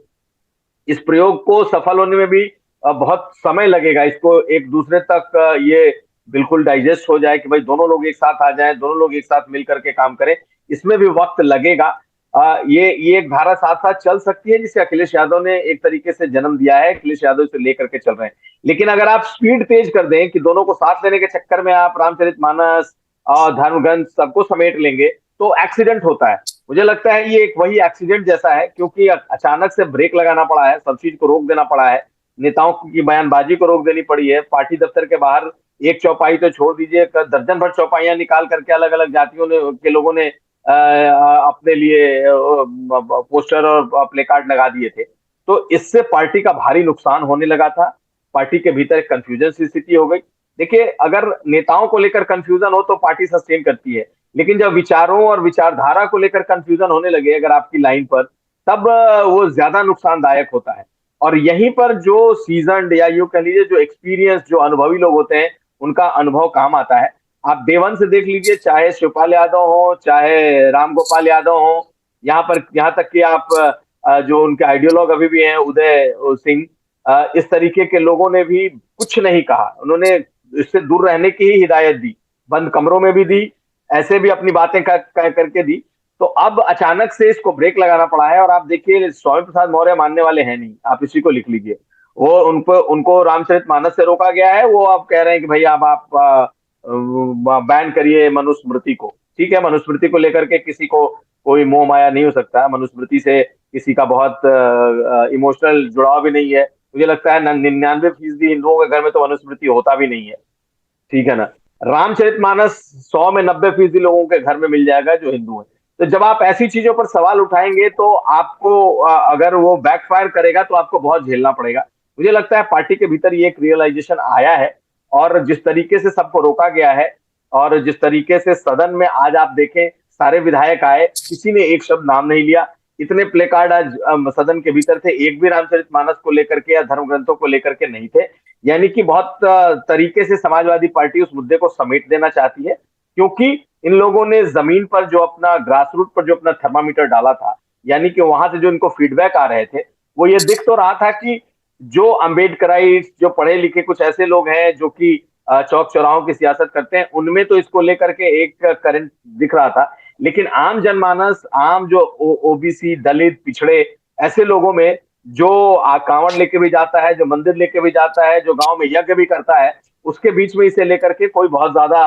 इस प्रयोग को सफल होने में भी बहुत समय लगेगा, इसको एक दूसरे तक ये बिल्कुल डाइजेस्ट हो जाए कि भाई दोनों लोग एक साथ आ जाएं, दोनों लोग एक साथ मिल करके काम करें, इसमें भी वक्त लगेगा। ये एक धारा साथ साथ चल सकती है जिसे अखिलेश यादव ने एक तरीके से जन्म दिया है, अखिलेश यादव इसे लेकर के चल रहे हैं। लेकिन अगर आप स्पीड तेज कर दें कि दोनों को साथ लेने के चक्कर में आप रामचरितमानस और धर्म ग्रंथ सबको समेट लेंगे तो एक्सीडेंट होता है। मुझे लगता है ये एक वही एक्सीडेंट जैसा है, क्योंकि अचानक से ब्रेक लगाना पड़ा है, सब चीज को रोक देना पड़ा है, नेताओं की बयानबाजी को रोक देनी पड़ी है। पार्टी दफ्तर के बाहर एक चौपाई तो छोड़ दीजिए, दर्जन भर चौपाइयां निकाल करके अलग अलग जातियों ने के लोगों ने अपने लिए पोस्टर और प्ले कार्ड लगा दिए थे। तो इससे पार्टी का भारी नुकसान होने लगा था, पार्टी के भीतर एक कंफ्यूजन सी स्थिति हो गई। देखिए, अगर नेताओं को लेकर कंफ्यूजन हो तो पार्टी सस्टेन करती है, लेकिन जब विचारों और विचारधारा को लेकर कंफ्यूजन होने लगे अगर आपकी लाइन पर, तब वो ज्यादा नुकसानदायक होता है। और यहीं पर जो सीजन्ड या यूं कह लीजिए जो एक्सपीरियंस, जो अनुभवी लोग होते हैं, उनका अनुभव काम आता है। आप देवन से देख लीजिए, चाहे शिवपाल यादव हो, चाहे राम गोपाल यादव हो, यहाँ तक कि आप जो उनके आइडियोलॉग अभी भी हैं उदय सिंह, इस तरीके के लोगों ने भी कुछ नहीं कहा, उन्होंने इससे दूर रहने की ही हिदायत दी, बंद कमरों में भी दी, ऐसे भी अपनी बातें करके दी। तो अब अचानक से इसको ब्रेक लगाना पड़ा है। और आप देखिए, स्वामी प्रसाद मौर्य मानने वाले हैं नहीं, आप इसी को लिख लीजिए। वो उनको रामचरितमानस से रोका गया है, वो अब कह रहे हैं कि भाई अब आप बैन करिए मनुस्मृति को। ठीक है, मनुस्मृति को लेकर के किसी को कोई मोह माया नहीं हो सकता, मनुस्मृति से किसी का बहुत इमोशनल जुड़ाव भी नहीं है। मुझे लगता है 99% हिंदुओं के घर में तो मनुस्मृति होता भी नहीं है। ठीक है ना, रामचरितमानस 100 में 90% लोगों के घर में मिल जाएगा जो हिंदू है। तो जब आप ऐसी चीजों पर सवाल उठाएंगे तो आपको अगर वो बैकफायर करेगा तो आपको बहुत झेलना पड़ेगा। मुझे लगता है पार्टी के भीतर ये एक रियलाइजेशन आया है, और जिस तरीके से सबको रोका गया है और जिस तरीके से सदन में आज आप देखें सारे विधायक आए, किसी ने एक शब्द नाम नहीं लिया, इतने प्ले कार्ड आज सदन के भीतर थे, एक भी रामचरितमानस को लेकर के या धर्म ग्रंथों को लेकर के नहीं थे। यानी कि बहुत तरीके से समाजवादी पार्टी उस मुद्दे को समेट देना चाहती है, क्योंकि इन लोगों ने जमीन पर जो अपना ग्रासरूट पर जो अपना थर्मामीटर डाला था, यानी कि वहां से जो इनको फीडबैक आ रहे थे, वो ये दिख तो रहा था कि जो अम्बेडकराइट्स, जो पढ़े लिखे कुछ ऐसे लोग हैं जो कि चौक चौराहों की सियासत करते हैं, उनमें तो इसको लेकर के एक करंट दिख रहा था। लेकिन आम जनमानस, आम जो ओबीसी, दलित, पिछड़े, ऐसे लोगों में जो कांवड़ लेके भी जाता है, जो मंदिर लेके भी जाता है, जो गांव में यज्ञ भी करता है, उसके बीच में इसे लेकर के कोई बहुत ज्यादा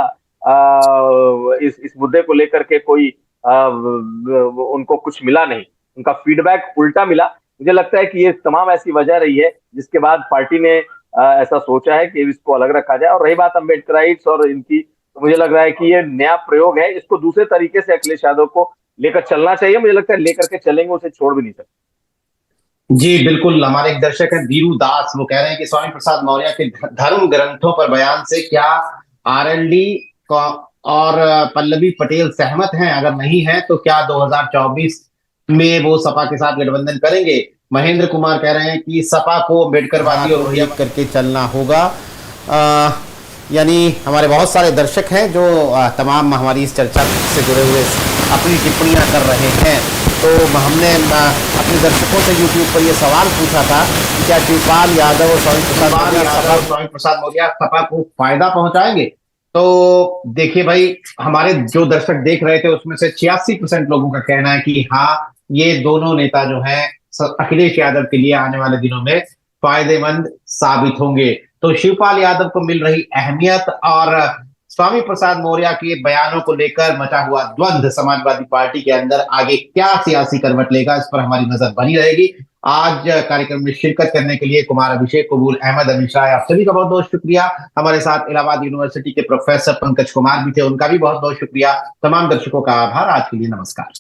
इस मुद्दे को लेकर के कोई उनको कुछ मिला नहीं, उनका फीडबैक उल्टा मिला। मुझे लगता है कि ये तमाम ऐसी वजह रही है जिसके बाद पार्टी ने ऐसा सोचा है कि इसको अलग रखा जाए। और रही बात अम्बेडकराइट्स और इनकी, तो मुझे लग रहा है कि ये नया प्रयोग है, इसको दूसरे तरीके से अखिलेश यादव को लेकर चलना चाहिए। मुझे लगता है लेकर के चलेंगे, उसे छोड़ भी नहीं सकते। जी बिल्कुल, हमारे एक दर्शक है वीरू दास, वो कह रहे हैं कि स्वामी प्रसाद मौर्य के धर्म ग्रंथों पर बयान से क्या आरएलडी और पल्लवी पटेल सहमत हैं? अगर नहीं है तो क्या 2024 में वो सपा के साथ गठबंधन करेंगे? महेंद्र कुमार कह रहे हैं कि सपा को अम्बेडकरवादी और वही करके चलना होगा। यानी हमारे बहुत सारे दर्शक हैं जो तमाम हमारी इस चर्चा से जुड़े हुए अपनी टिप्पणियां कर रहे हैं। तो हमने अपने दर्शकों से यूट्यूब पर यह सवाल पूछा था कि क्या शिवपाल यादव और स्वामी प्रसाद मौर्य सपा को फायदा पहुंचाएंगे? तो देखिए भाई, हमारे जो दर्शक देख रहे थे उसमें से 86% लोगों का कहना है कि हाँ, ये दोनों नेता जो हैं अखिलेश यादव के लिए आने वाले दिनों में फायदेमंद साबित होंगे। तो शिवपाल यादव को मिल रही अहमियत और स्वामी प्रसाद मौर्य के बयानों को लेकर मचा हुआ द्वंद्व समाजवादी पार्टी के अंदर आगे क्या सियासी करवट लेगा, इस पर हमारी नजर बनी रहेगी। आज कार्यक्रम में शिरकत करने के लिए कुमार अभिषेक, कबूल अहमद, अमीशा, आप सभी का बहुत बहुत शुक्रिया। हमारे साथ इलाहाबाद यूनिवर्सिटी के प्रोफेसर पंकज कुमार भी थे, उनका भी बहुत बहुत शुक्रिया। तमाम दर्शकों का आभार। आज के लिए नमस्कार।